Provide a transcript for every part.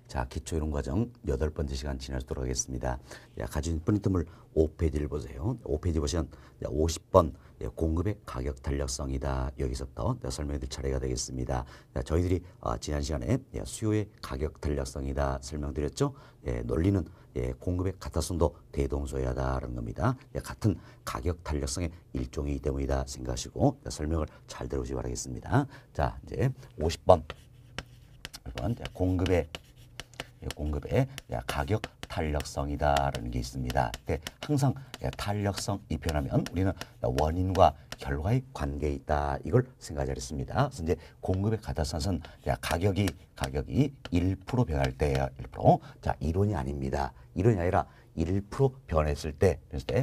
자, 기초이론과정 8번째 시간 지나도록 하겠습니다. 가진 뿌리트물 5페이지를 보세요. 5페이지 보시면 50번 공급의 가격 탄력성이다. 여기서부터 설명드릴 차례가 되겠습니다. 저희들이 지난 시간에 수요의 가격 탄력성이다 설명드렸죠. 논리는 공급의 가타성도 대동소이하다라는 겁니다. 같은 가격 탄력성의 일종이기 때문이다 생각하시고 설명을 잘 들어보시기 바라겠습니다. 자, 이제 50번 공급의 가격 탄력성이다라는 게 있습니다. 항상 탄력성이 변하면 우리는 원인과 결과의 관계에 있다. 이걸 생각하자 했습니다. 그래서 이제 공급의 가타성은 가격이 1% 변할 때예요. 1%. 자, 이론이 아닙니다. 이론이 아니라 1% 변했을 때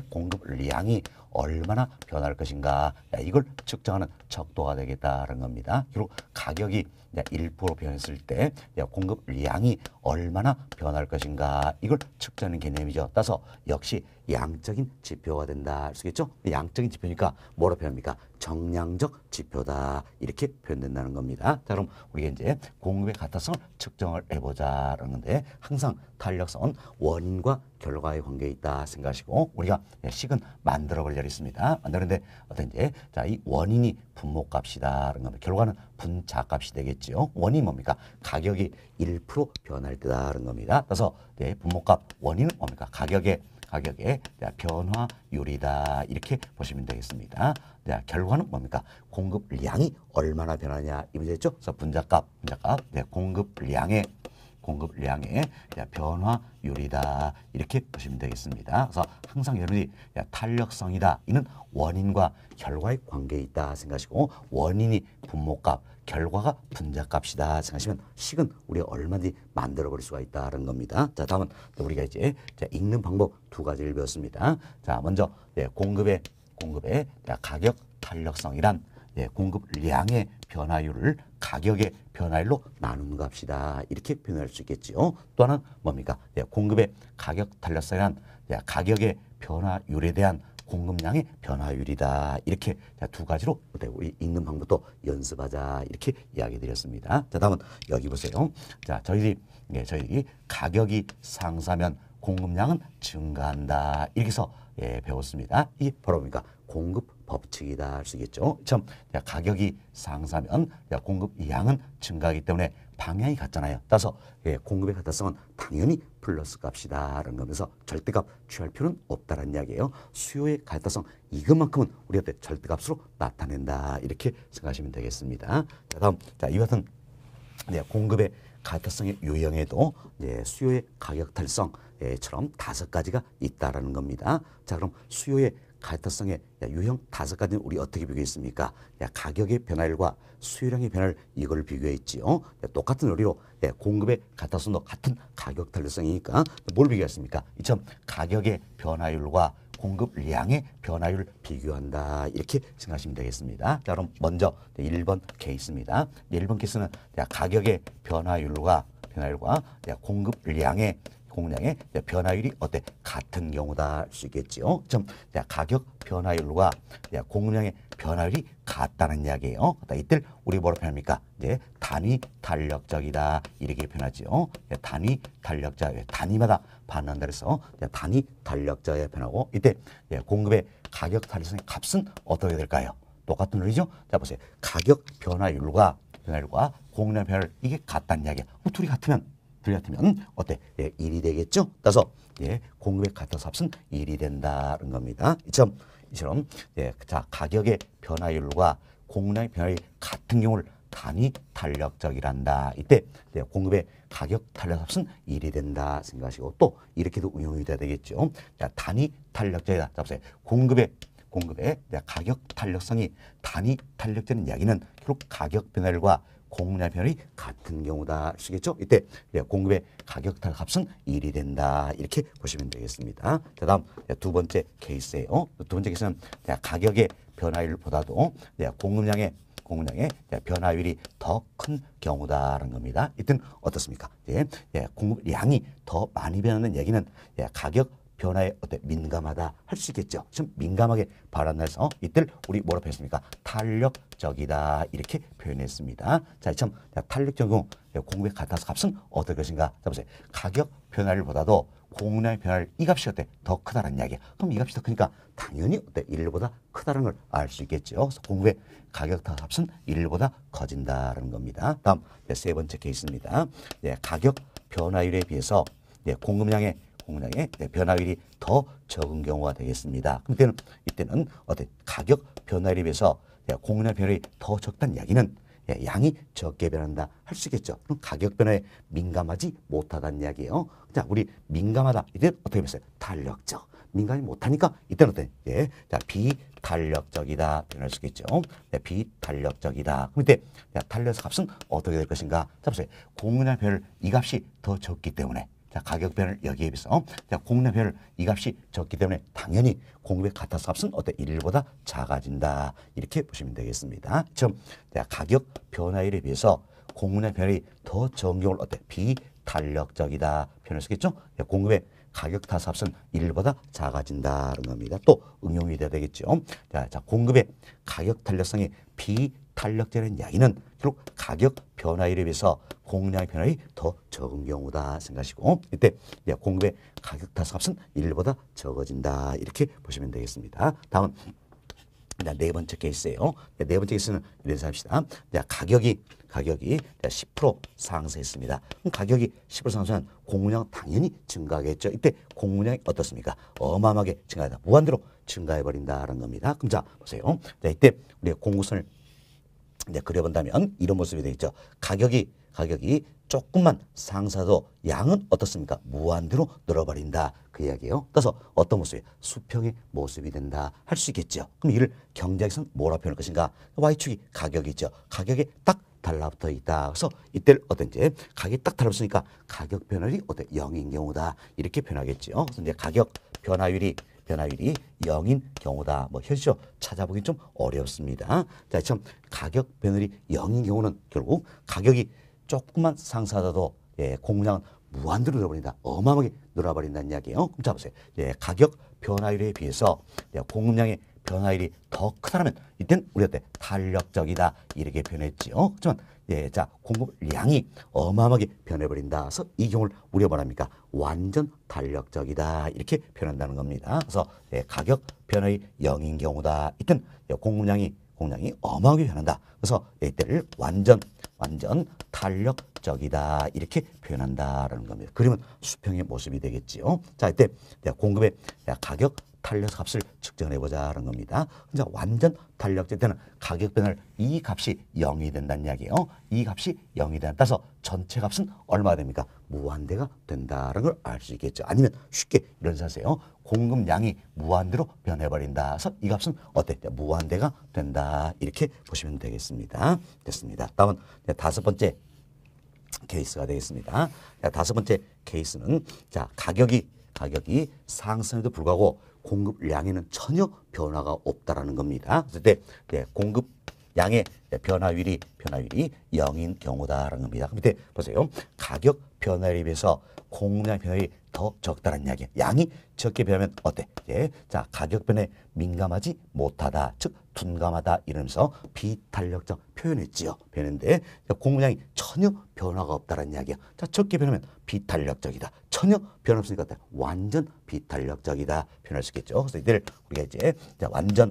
공급량이 얼마나 변할 것인가 이걸 측정하는 척도가 되겠다는 겁니다. 그리고 가격이 1% 변했을 때 공급량이 얼마나 변할 것인가 이걸 측정하는 개념이죠. 따라서 역시 양적인 지표가 된다 할 수 있겠죠. 양적인 지표니까 뭐로 표현합니까? 정량적 지표다 이렇게 표현된다는 겁니다. 자, 그럼 우리가 이제 공급의 가타성을 측정을 해보자라는 건데 항상 탄력성은 원인과 결과의 관계에 있다 생각하시고 우리가 식은 만들어 볼 자리 있습니다. 만드는데 어떤 이제 자, 이 원인이 분모값이다라는 겁니다. 결과는 분자값이 되겠죠. 원인이 뭡니까? 가격이 1% 변할 때다라는 겁니다. 그래서 분모값 원인은 뭡니까? 가격의 변화율이다 이렇게 보시면 되겠습니다. 결과는 뭡니까? 공급량이 얼마나 변하냐 이 문제죠. 그래서 분자값 공급량의 변화율이다 이렇게 보시면 되겠습니다. 그래서 항상 여러분이 탄력성이다 이는 원인과 결과의 관계에 있다 생각하시고 원인이 분모값 결과가 분자값이다 생각하시면 식은 우리가 얼마든지 만들어 버릴 수가 있다는 겁니다. 자, 다음은 우리가 이제 읽는 방법 두 가지를 배웠습니다. 자, 먼저 공급의 가격 탄력성이란 공급량의 변화율을 가격의 변화율로 나누는 값이다 이렇게 표현할 수 있겠지요. 또 하나는 뭡니까? 공급의 가격 탄력성이란 가격의 변화율에 대한 공급량의 변화율이다 이렇게 두 가지로 우리 읽는 방법도 연습하자 이렇게 이야기 드렸습니다. 자, 다음은 여기 보세요. 자, 저희들이 가격이 상승하면 공급량은 증가한다 이렇게 해서 배웠습니다. 이게 바로 뭡니까? 공급 법칙이다 할 수 있겠죠. 참 가격이 상승하면 공급량은 증가하기 때문에 방향이 같잖아요. 따라서 공급의 가타성은 당연히 플러스 값이다라는 거면서 절대값 취할 필요는 없다라는 이야기예요. 수요의 가타성 이것만큼은 우리가 절대값으로 나타낸다 이렇게 생각하시면 되겠습니다. 자, 다음 이와 같은 공급의 가타성의 유형에도 수요의 가격 탈성처럼 5가지가 있다라는 겁니다. 자, 그럼 수요의 가타성의 유형 5가지는 우리 어떻게 비교했습니까? 가격의 변화율과 수요량의 변화를 이걸 비교했지요. 똑같은 논리로 공급의 가타성도 같은 가격 탄력성이니까 뭘 비교했습니까? 이처럼 가격의 변화율과 공급량의 변화율을 비교한다 이렇게 생각하시면 되겠습니다. 자, 그럼 먼저 1번 케이스입니다. 1번 케이스는 가격의 변화율과 공급량의 변화율이 같은 경우다 할 수 있겠지요. 좀 가격 변화율과 공급량의 변화율이 같다는 이야기예요. 이때 우리 뭐로 표현합니까? 단위 탄력적이다 이렇게 표현하지요. 단위 탄력자 단위마다 반응한다 그래서 단위 탄력자에 표현하고 이때 공급의 가격 탄력성의 값은 어떻게 될까요? 똑같은 논리죠. 자, 보세요. 가격 변화율과 공급량 변화율 이게 같다는 이야기야. 둘이 같으면 1이 되겠죠? 따라서 공급의 가타값은 1이 된다는 겁니다. 이처럼 자, 가격의 변화율과 공급량의 변화율이 같은 경우를 단위 탄력적이란다. 이때 공급의 가격 탄력값은 1이 된다 생각하시고 또 이렇게도 응용이 돼야 되겠죠. 자, 단위 탄력적이다. 자, 보세요. 공급의 가격 탄력성이 단위 탄력적인 이야기는 결국 가격 변화율과 공급량 변화율이 같은 경우다 쓰겠죠. 이때 공급의 가격 탄력값은 1이 된다 이렇게 보시면 되겠습니다. 자, 다음 두 번째 케이스예요. 두 번째 케이스는 가격의 변화율보다도 공급량의 변화율이 더 큰 경우다라는 겁니다. 이때는 어떻습니까? 공급량이 더 많이 변하는 얘기는 가격 변화에 민감하다 할 수 있겠죠. 지금 민감하게 발한해서 이때를 우리 뭐라고 했습니까? 탄력적이다 이렇게 표현했습니다. 자, 참 탄력적인 경우 공급의 같아서 값은 어떨 것인가? 자, 보세요. 가격 변화를 보다도 공급량의 변화를 이 값이 더 크다는 이야기야. 그럼 이 값이 더 크니까 당연히 1보다 크다는 걸 알 수 있겠죠. 그래서 공급의 가격 값은 1보다 커진다는 겁니다. 다음 세 번째 케이스입니다. 가격 변화율에 비해서 공급량의 변화율이 더 적은 경우가 되겠습니다. 그럼 이때는 가격 변화율에 비해서 공급량 변화율이 더 적다는 이야기는 양이 적게 변한다 할 수 있겠죠. 그럼 가격 변화에 민감하지 못하다는 이야기예요. 자, 우리 민감하다. 이때 어떻게 봤어요? 탄력적. 민감이 못하니까 이때는 자, 비탄력적이다 표현할 수 있겠죠. 비탄력적이다. 그럼 이때 탄력 값은 어떻게 될 것인가? 자, 보세요. 공급량 변화율 이 값이 더 적기 때문에 자, 가격 변화를 여기에 비해서 자, 공급량 변화를 이 값이 적기 때문에 당연히 공급의 같아서 값은 1보다 작아진다. 이렇게 보시면 되겠습니다. 즉, 자, 가격 변화율에 비해서 공급량 변화율이 더 적은 경우를 비탄력적이다 표현할 수 있겠죠. 자, 공급의 가격 타삽은 1보다 작아진다는 겁니다. 또 응용이 돼야 되겠죠. 자, 공급의 가격 탄력성이 비탄력적인 이야기는 결국 가격 변화율에 비해서 공급량의 변화율이 더 적은 경우다 생각하시고 이때 공급의 가격 타삽은 1보다 적어진다 이렇게 보시면 되겠습니다. 다음은 네 번째 케이스예요. 네 번째 케이스는 이래서 합시다. 가격이 10% 상승했습니다. 그럼 가격이 10% 상승하면 공급량 당연히 증가하겠죠. 이때 공급량이 어떻습니까? 어마어마하게 증가하다. 무한대로 증가해버린다는 겁니다. 그럼 자, 보세요. 자, 이때 우리가 공급선을 그려본다면 이런 모습이 되겠죠. 가격이 조금만 상승해도 양은 어떻습니까? 무한대로 늘어버린다. 그 이야기예요. 따라서 어떤 모습이 수평의 모습이 된다 할 수 있겠죠. 그럼 이를 경제학에서는 뭐라 표현할 것인가? Y축이 가격이죠. 가격에 딱 달라붙어 있다. 그래서 이때를 어떤지 가격이 딱 달라붙으니까 가격 변화율이 0인 경우다. 이렇게 표현하겠죠. 그래서 이제 가격 변화율이 0인 경우다. 뭐 현실적으로 찾아보기 좀 어렵습니다. 자, 참 가격 변화율이 0인 경우는 결국 가격이 조금만 상승하더라도 공급량은 무한대로 늘어버린다. 어마어마하게 늘어버린다는 이야기예요. 그럼 자 보세요. 가격 변화율에 비해서 공급량의 변화율이 더 크다면 이때는 우리가 탄력적이다 이렇게 표현했지요. 하지만 자 공급량이 어마어마하게 변해버린다. 그래서 이 경우를 우리가 뭐랍니까? 완전 탄력적이다 이렇게 표현한다는 겁니다. 그래서 가격 변화율이 0인 경우다. 이때는 공급량이 어마어마하게 변한다. 그래서 이때를 완전 탄력적이다 이렇게 표현한다라는 겁니다. 그러면 수평의 모습이 되겠지요. 자, 이때 공급의 가격 탄력 값을 측정해 보자는 겁니다. 자, 완전 탄력적 때는 가격 변화를 이 값이 0이 된다는 이야기예요. 이 값이 0이 된다. 따라서 전체 값은 얼마가 됩니까? 무한대가 된다는 걸 알 수 있겠죠. 아니면 쉽게 이런 사세요. 공급량이 무한대로 변해버린다. 그래서 이 값은 무한대가 된다. 이렇게 보시면 되겠습니다. 됐습니다. 다음은 다섯 번째 케이스가 되겠습니다. 다섯 번째 케이스는 자 가격이 상승에도 불구하고 공급량에는 전혀 변화가 없다라는 겁니다. 그래서 공급량의 변화율이 0인 경우다라는 겁니다. 그때 보세요. 가격 변화율에 비해서 공급량 변화율이 더 적다는 이야기예요. 양이 적게 변하면 어때? 자, 가격 변화에 민감하지 못하다, 즉 둔감하다 이러면서 비탄력적 표현했지요. 표현인데 공급량이 전혀 변화가 없다는 이야기야. 자, 적게 변하면 비탄력적이다. 전혀 변화 없으니까 완전 비탄력적이다 표현할 수 있겠죠. 그래서 이들 우리가 이제 자, 완전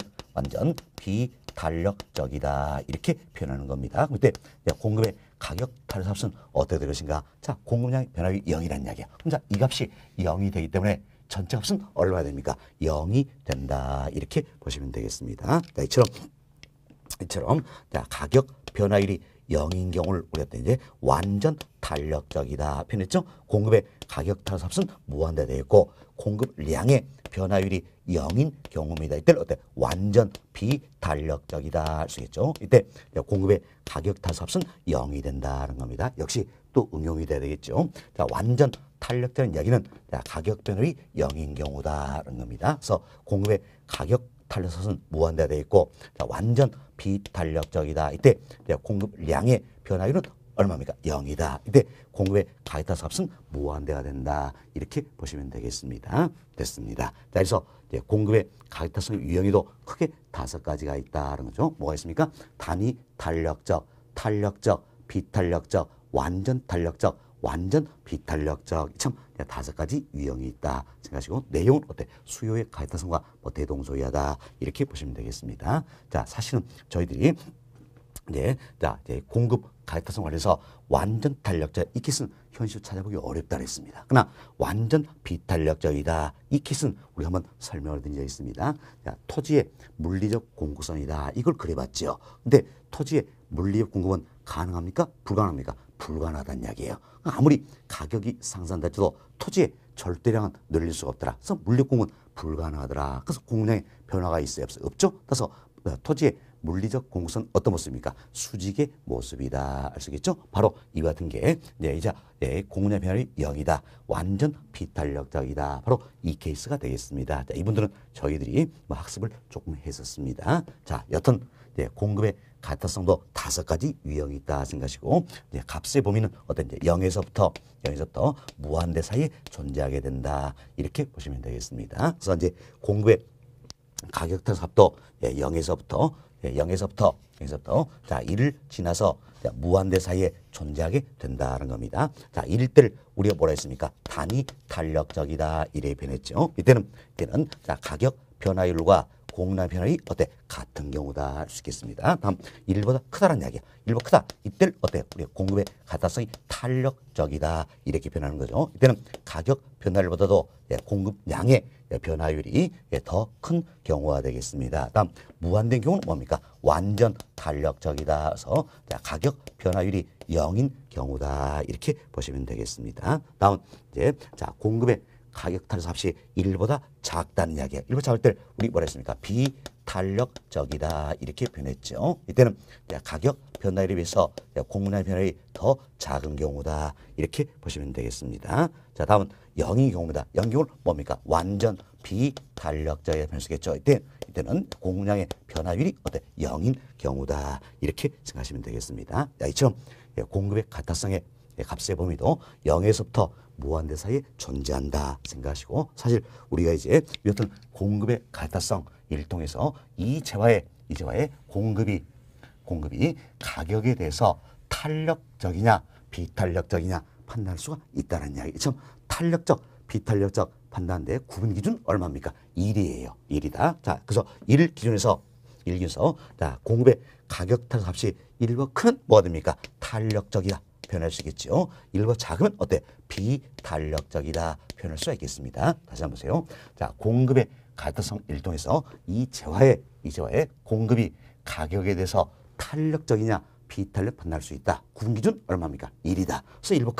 비탄력적이다 이렇게 표현하는 겁니다. 그때 공급의 가격 탄력값은 어떻게 될 것인가? 자, 공급량 변화율이 0이라는 이야기야. 그럼 자, 이 값이 0이 되기 때문에 전체 값은 얼마가 됩니까? 0이 된다. 이렇게 보시면 되겠습니다. 자, 이처럼 자, 가격 변화율이 0인 경우를 우리가 이제 완전 탄력적이다 표현했죠. 공급의 가격 탄력값은 무한대 되어 있고 공급량의 변화율이 0인 경우입니다. 이때는 완전 비탄력적이다 할 수 있겠죠. 이때 공급의 가격 탄력값은 0이 된다는 겁니다. 역시 또 응용이 돼야 되겠죠. 자, 완전 탄력적인 이야기는 가격 변화율이 0인 경우다라는 겁니다. 그래서 공급의 가격 탄력값은 무한대되어 있고 자, 완전 비탄력적이다. 이때 공급량의 변화율은 얼마입니까? 0이다. 이때 공급의 가격타수 값은 무한대가 된다. 이렇게 보시면 되겠습니다. 됐습니다. 자, 그래서 이제 공급의 가격타성 유형에도 크게 5가지가 있다는 거죠. 뭐가 있습니까? 단위 탄력적, 탄력적, 비탄력적, 완전 탄력적, 완전 비탄력적, 참 5가지 유형이 있다 생각하시고, 내용은 어때? 수요의 가격타성과 뭐 대동소이하다 이렇게 보시면 되겠습니다. 자, 사실은 저희들이 이제 공급 가격타성 관련해서 완전 탄력적 이 킷은 현실 찾아보기 어렵다 그랬습니다. 그러나 완전 비탄력적이다 이 킷은 우리 한번 설명을 드린 적이 있습니다. 자, 토지의 물리적 공급선이다 이걸 그려봤죠. 근데 토지의 물리적 공급은 가능합니까? 불가능합니까? 불가능하다는 이야기예요. 아무리 가격이 상승한다 해도 토지의 절대량은 늘릴 수가 없더라. 그래서 물리적 공급은 불가능하더라. 그래서 공급량의 변화가 있어요? 없어요? 없죠? 그래서 토지의 물리적 공급선 어떤 모습입니까? 수직의 모습이다. 알 수 있겠죠? 바로 이와 같은 게 이제 공급량 변화율이 0이다. 완전 비탄력적이다. 바로 이 케이스가 되겠습니다. 자, 이분들은 저희들이 학습을 조금 했었습니다. 자, 여튼 공급의 가타성도 5가지 유형이 있다 생각하시고, 이제 값의 범위는 어떤 이제 0에서부터 무한대 사이에 존재하게 된다. 이렇게 보시면 되겠습니다. 그래서 이제 공급의 가격타수 값도 0에서부터 자, 1을 지나서 무한대 사이에 존재하게 된다는 겁니다. 자, 이럴 때를 우리가 뭐라 했습니까? 단위 탄력적이다 이래 변했죠. 이때는 자, 가격 변화율과 공급량 변화율이 어때? 같은 경우다 할 수 있겠습니다. 다음 1보다 크다라는 이야기야. 1보다 크다. 이때는 어때? 우리 공급의 가타성이 탄력적이다 이렇게 변하는 거죠. 이때는 가격 변화율보다도 공급량의 변화율이 더 큰 경우가 되겠습니다. 다음 무한된 경우는 뭡니까? 완전 탄력적이다. 그래서 가격 변화율이 0인 경우다 이렇게 보시면 되겠습니다. 다음 이제 자, 공급의 가격 탄력 값이 1보다 작다는 이야기예요. 1보다 작을 때 우리 뭐라 했습니까? 비탄력적이다 이렇게 표현했죠. 이때는 가격 변화율에 비해서 공급량 변화율이 더 작은 경우다 이렇게 보시면 되겠습니다. 자, 다음은 0인 경우입니다. 0인 경우는 뭡니까? 완전 비탄력적이다 표현했겠죠. 이때는 공급량의 변화율이 어때? 0인 경우다 이렇게 생각하시면 되겠습니다. 자, 이처럼 공급의 가타성의 값의 범위도 0에서부터 무한대 사이에 존재한다 생각하시고, 사실 우리가 이제 어떤 공급의 가타성 을 통해서 이 재화의 공급이 가격에 대해서 탄력적이냐 비탄력적이냐 판단할 수가 있다는 이야기. 참 탄력적 비탄력적 판단인데 구분 기준 얼마입니까? 1이에요. 1이다. 자, 그래서 1 기준에서 자, 공급의 가격 탄력 값이 1보다 크면 뭐가 됩니까? 탄력적이다. 표현할 수 있겠죠. 1보다 작으면 어때? 비탄력적이다. 표현할 수가 있겠습니다. 다시 한번 보세요. 자, 공급의 가격성 일동에서 이 재화의 공급이 가격에 대해서 탄력적이냐 비탄력 판단할 수 있다. 구분 기준 얼마입니까? 1이다. 그래서 1보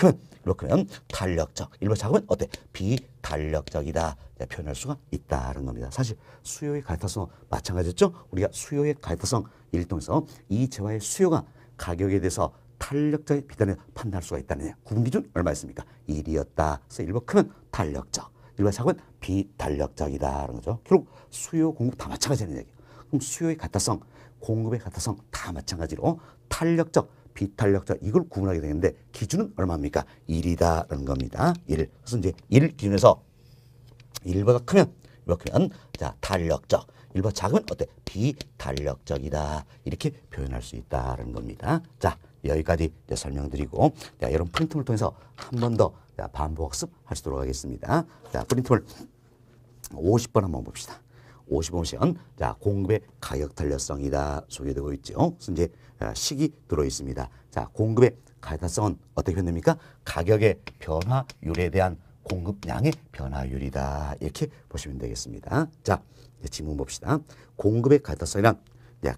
크면 탄력적, 1보 작으면 어때? 비탄력적이다. 표현할 수가 있다는 겁니다. 사실 수요의 가격성 마찬가지였죠. 우리가 수요의 가격성 일동에서 이 재화의 수요가 가격에 대해서 탄력적 비탄력 판단할 수가 있다는 구분 기준 얼마였습니까? 1이었다. 그래서 1보 크면 탄력적, 1보 작으면 비탄력적이다라는 거죠. 결국 수요 공급 다 마찬가지라는 얘기예요. 그럼 수요의 가타성, 공급의 가타성 다 마찬가지로 탄력적, 비탄력적 이걸 구분하게 되는데 기준은 얼마입니까? 1이다라는 겁니다. 1. 그래서 이제 1 기준에서 1보다 크면 자, 탄력적, 1보다 작으면 어때? 비탄력적이다. 이렇게 표현할 수 있다는 겁니다. 자, 여기까지 설명드리고, 여러분 프린트를 통해서 한 번 더 반복 학습할 수 있도록 하겠습니다. 자, 프린트를 50번 한번 봅시다. 55번 자, 공급의 가격 탄력성이다 소개되고 있죠. 그래서 이제 식이 들어 있습니다. 자, 공급의 가격 탄력성은 어떻게 표현됩니까? 가격의 변화율에 대한 공급량의 변화율이다. 이렇게 보시면 되겠습니다. 자, 지문 봅시다. 공급의 가격 탄력성이란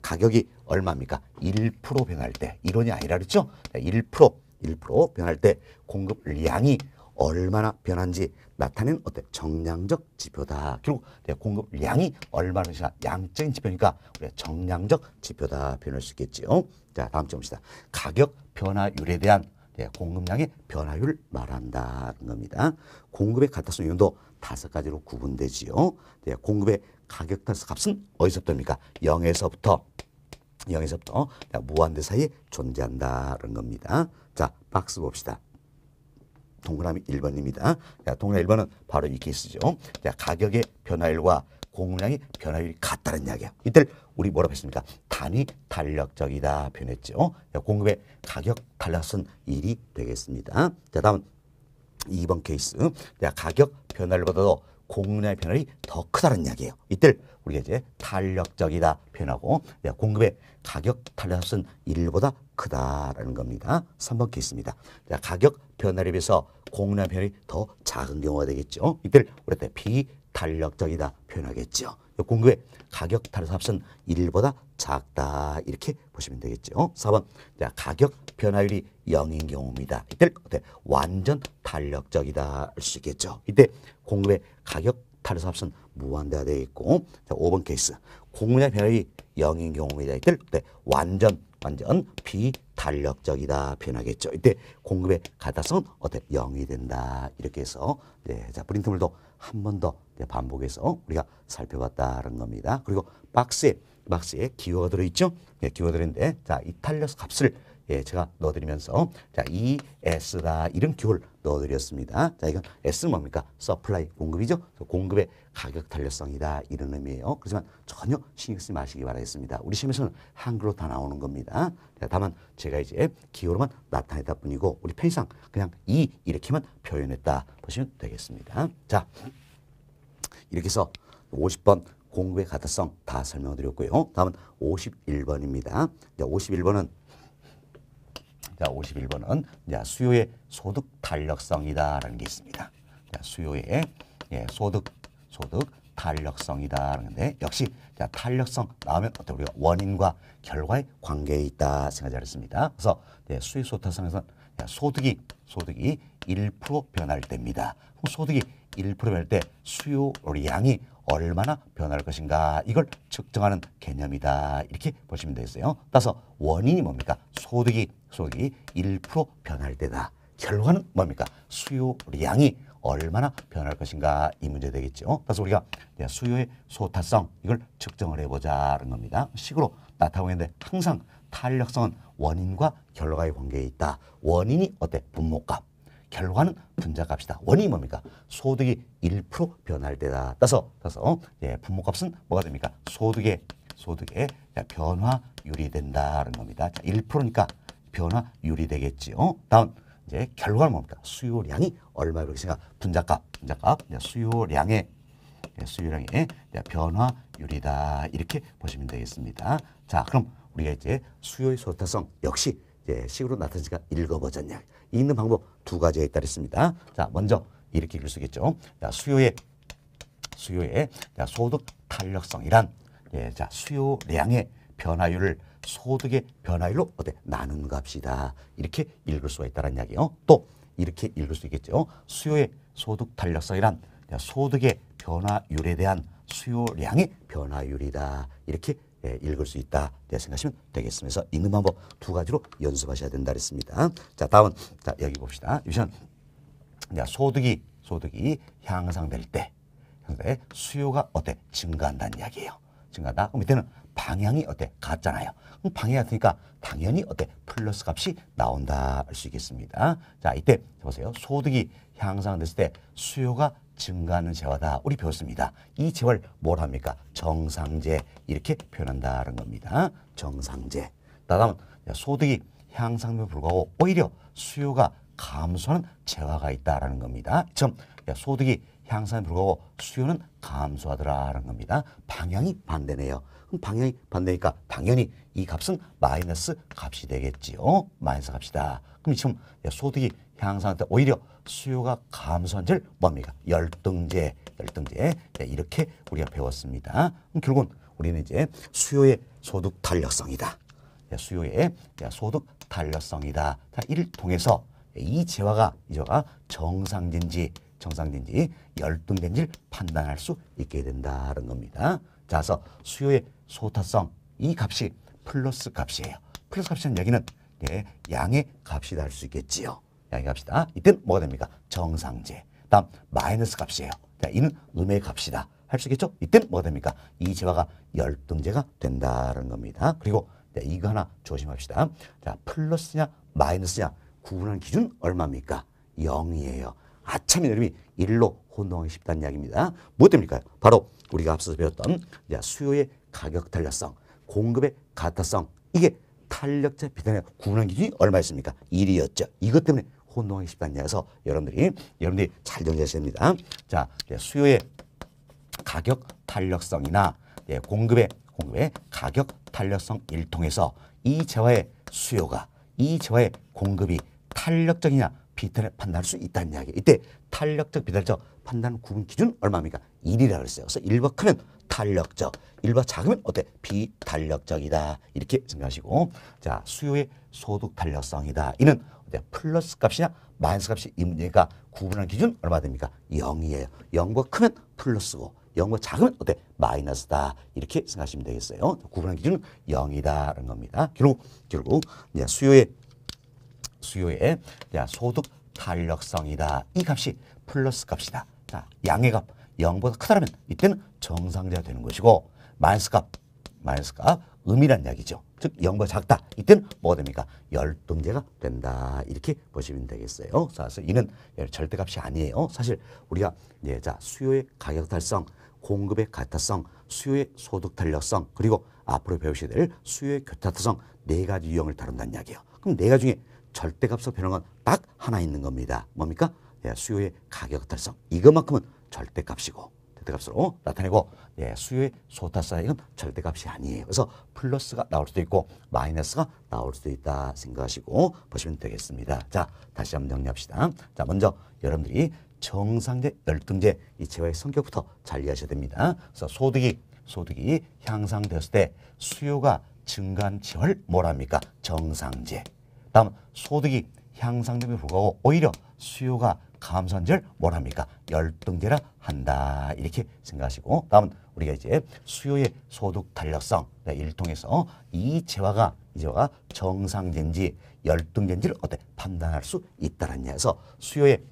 가격이 얼마입니까? 1% 변할 때, 1원이 아니라 그랬죠? 1% 변할 때 공급량이 얼마나 변한지 나타내는 어때? 정량적 지표다. 결국 공급량이 얼마나 양적인 지표니까 우리가 정량적 지표다 표현할 수 있겠죠. 자, 다음 점 봅시다. 가격 변화율에 대한 공급량의 변화율을 말한다는 겁니다. 공급의 가타성 요인도 5가지로 구분되지요. 공급의 가격 탄력 값은 어디서부터입니까? 0에서부터 0에서부터 무한대 사이에 존재한다는 겁니다. 자, 박스 봅시다. 동그라미 1번입니다. 자, 동그라미 1번은 바로 이 케이스죠. 자, 가격의 변화율과 공급량의 변화율이 같다는 이야기예요. 이때 우리 뭐라고 했습니까? 단위 탄력적이다 표현했죠. 자, 공급의 가격 탄력은 1이 되겠습니다. 자, 다음 2번 케이스. 자, 가격 변화율보다도 공급량의 변화율이 더 크다는 이야기예요. 이때 우리가 이제 탄력적이다 표현하고, 자, 공급의 가격 탄력은 1보다 크다라는 겁니다. 3번 케이스입니다. 자, 가격 변화율에 비해서 공급량 변화율이 더 작은 경우가 되겠죠. 이때 우리 비탄력적이다 표현하겠죠. 공급의 가격 탄력합은 1보다 작다 이렇게 보시면 되겠죠. 4번. 자, 가격 변화율이 0인 경우입니다. 이때 완전 탄력적이다 할 수 있겠죠. 이때 공급의 가격 탄력합은 무한대가 되겠고, 자, 5번 케이스. 공급량 변화율이 0인 경우입니다. 이때 완전 비탄력적이다 표현하겠죠. 이때 공급의 가다성은 0이 된다. 이렇게 해서 자, 프린트물도 한 번 더 반복해서 우리가 살펴봤다는 겁니다. 그리고 박스에 기호가 들어있죠. 기호가 들어있는데, 자, 이 탄력 값을 제가 넣어드리면서, 자, ES다 이런 기호를 넣어드렸습니다. 자, 이건 S는 뭡니까? 서플라이 공급이죠. 공급의 가격 탄력성이다 이런 의미예요. 그렇지만 전혀 신경 쓰지 마시기 바라겠습니다. 우리 시험에서는 한글로 다 나오는 겁니다. 자, 다만 제가 이제 기호로만 나타냈다 뿐이고, 우리 편의상 그냥 이렇게만 표현했다 보시면 되겠습니다. 자, 이렇게 해서 50번 공급의 가다성 다 설명드렸고요. 다음은 51번입니다. 51번은 자, 51번은 자, 수요의 소득 탄력성이다라는 게 있습니다. 자, 수요의 소득 탄력성이다라는 건데, 역시 자, 탄력성 나오면 우리가 원인과 결과의 관계에 있다 생각하지 않습니다. 그래서 수요 소득성에서는 소득이 1% 변할 때입니다. 소득이 1% 변할 때 수요량이 얼마나 변할 것인가 이걸 측정하는 개념이다 이렇게 보시면 되겠어요. 따라서 원인이 뭡니까? 소득이 1% 변할 때다. 결과는 뭡니까? 수요량이 얼마나 변할 것인가 이 문제 되겠죠. 그래서 우리가 수요의 소타성 이걸 측정을 해보자는 겁니다. 식으로 나타나고 있는데, 항상 탄력성은 원인과 결과의 관계에 있다. 원인이 분모값, 결과는 분자값이다. 원인이 뭡니까? 소득이 1% 변할 때다. 따라서 분모값은 뭐가 됩니까? 소득의 변화율이 된다는 겁니다. 자, 1%니까 변화율이 되겠지요. 다음 이제 결과는 뭡니까? 수요량이 얼마일 것인가? 분자값, 수요량의 변화율이다 이렇게 보시면 되겠습니다. 자, 그럼 우리가 이제 수요의 소타성 역시 식으로 나타내니까 읽어보자. 읽는 방법 두 가지가 있다 그랬습니다. 자, 먼저 이렇게 읽을 수 있겠죠. 자, 수요의 소득 탄력성이란 자, 수요량의 변화율을 소득의 변화율로 나눈 값이다. 이렇게 읽을 수가 있다는 이야기예요. 또 이렇게 읽을 수 있겠죠. 수요의 소득 탄력성이란 소득의 변화율에 대한 수요량의 변화율이다. 이렇게 읽을 수 있다 생각하시면 되겠습니다. 그래서 읽는 방법 두 가지로 연습하셔야 된다 그랬습니다. 자, 다음은 자, 여기 봅시다. 유시원 소득이 향상될 때 수요가 증가한다는 이야기예요. 증가한다. 그럼 밑에는 방향이 같잖아요. 그럼 방향이 같으니까 당연히 플러스 값이 나온다 할 수 있겠습니다. 자, 이때 보세요. 소득이 향상됐을 때 수요가 증가하는 재화다. 우리 배웠습니다. 이 재화를 뭘 합니까? 정상재 이렇게 표현한다는 겁니다. 정상재. 다음은 소득이 향상됨에 불구하고 오히려 수요가 감소하는 재화가 있다라는 겁니다. 참 소득이 향상에 불구하고 수요는 감소하더라는 겁니다. 방향이 반대네요. 그럼 방향이 반대니까 당연히 이 값은 마이너스 값이 되겠지요. 마이너스 값이다. 그럼 지금 소득이 향상할 때 오히려 수요가 감소한 줄 뭡니까? 열등제 이렇게 우리가 배웠습니다. 그럼 결국은 우리는 이제 수요의 소득 탄력성이다. 수요의 소득 탄력성이다. 자, 이를 통해서 이 재화가 정상인지 열등된지를 판단할 수 있게 된다는 겁니다. 자, 그래서 수요의 소타성 이 값이 플러스 값이에요. 플러스 값이라는 얘기는 양의 값이다 할 수 있겠지요. 양의 값이다. 이때는 뭐가 됩니까? 정상재. 다음 마이너스 값이에요. 자, 이는 음의 값이다 할 수 있겠죠. 이때는 뭐가 됩니까? 이 재화가 열등재가 된다는 겁니다. 그리고 네, 이거 하나 조심합시다. 자, 플러스냐 마이너스냐 구분하는 기준 얼마입니까? 0이에요. 아참 여러분이 1로 혼동하기 쉽다는 이야기입니다. 뭐 때문일까요? 바로 우리가 앞서서 배웠던 수요의 가격 탄력성, 공급의 가타성, 이게 탄력자 비탄력 구분하는 기준이 얼마였습니까? 1이었죠. 이것 때문에 혼동하기 쉽다는 이야기에서 여러분들이 잘 정리하셔야 됩니다. 자, 수요의 가격 탄력성이나 공급의 가격 탄력성을 통해서 이 재화의 수요가 이 재화의 공급이 탄력적이냐 비탄력 판단할 수 있다는 이야기. 이때 탄력적 비탄력 판단 구분 기준 얼마입니까? 1이라고 그랬어요. 그래서 1과 크면 탄력적, 1과 작으면 어때? 비탄력적이다. 이렇게 생각하시고, 자, 수요의 소득 탄력성이다. 이는 플러스 값이냐 마이너스 값이 이 문제가 구분하는 기준 얼마 됩니까? 0이에요. 0과 크면 플러스고 0과 작으면 어때? 마이너스다. 이렇게 생각하시면 되겠어요. 구분하는 기준은 0이다라는 겁니다. 결국 이제 수요의 소득 탄력성이다. 이 값이 플러스 값이다. 자, 양의 값 0보다 크다면 이때는 정상제가 되는 것이고 마이너스 값 음이란 이야기죠. 즉 0보다 작다. 이때는 뭐가 됩니까? 열등제가 된다. 이렇게 보시면 되겠어요. 자, 그래서 이는 절대값이 아니에요. 사실 우리가 자, 수요의 가격 달성, 공급의 가타성, 수요의 소득 탄력성, 그리고 앞으로 배우셔야 될 수요의 교차타성 네 가지 유형을 다룬다는 이야기예요. 그럼 네 가지 중에 절대값으로 표현한 건 딱 하나 있는 겁니다. 뭡니까? 수요의 가격 달성. 이것만큼은 절대값이고 절대값으로 나타내고 수요의 소타성 이건 절대값이 아니에요. 그래서 플러스가 나올 수도 있고 마이너스가 나올 수도 있다 생각하시고 보시면 되겠습니다. 자, 다시 한번 정리합시다. 자, 먼저 여러분들이 정상제, 열등제 이 재화의 성격부터 잘 이해하셔야 됩니다. 그래서 소득이 향상되었을 때 수요가 증가한 재화를 뭐라 합니까? 정상제. 다음 소득이 향상됨에 불구하고 오히려 수요가 감소한 재를 뭐라 합니까? 열등제라 한다. 이렇게 생각하시고 다음은 우리가 이제 수요의 소득 탄력성 를 통해서 이 재화가 정상제인지 열등제인지를 어때 판단할 수 있다는 얘기에서 수요의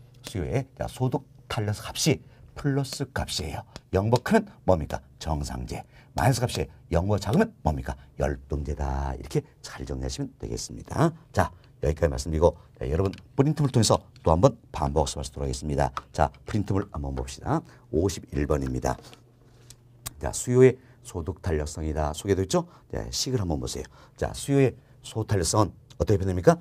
소득 탄력성 값이 플러스 값이에요. 0보 크면 뭡니까? 정상제. 마이너스 값이 0보 작으면 뭡니까? 열등제다. 이렇게 잘 정리하시면 되겠습니다. 자, 여기까지 말씀드리고 여러분 프린트물 통해서 또 한번 반복 학습하도록 하겠습니다. 자, 프린트물 한번 봅시다. 51번입니다. 자, 수요의 소득 탄력성이다. 소개되어 있죠? 식을 한번 보세요. 자, 수요의 소득 탄력성은 어떻게 표현됩니까?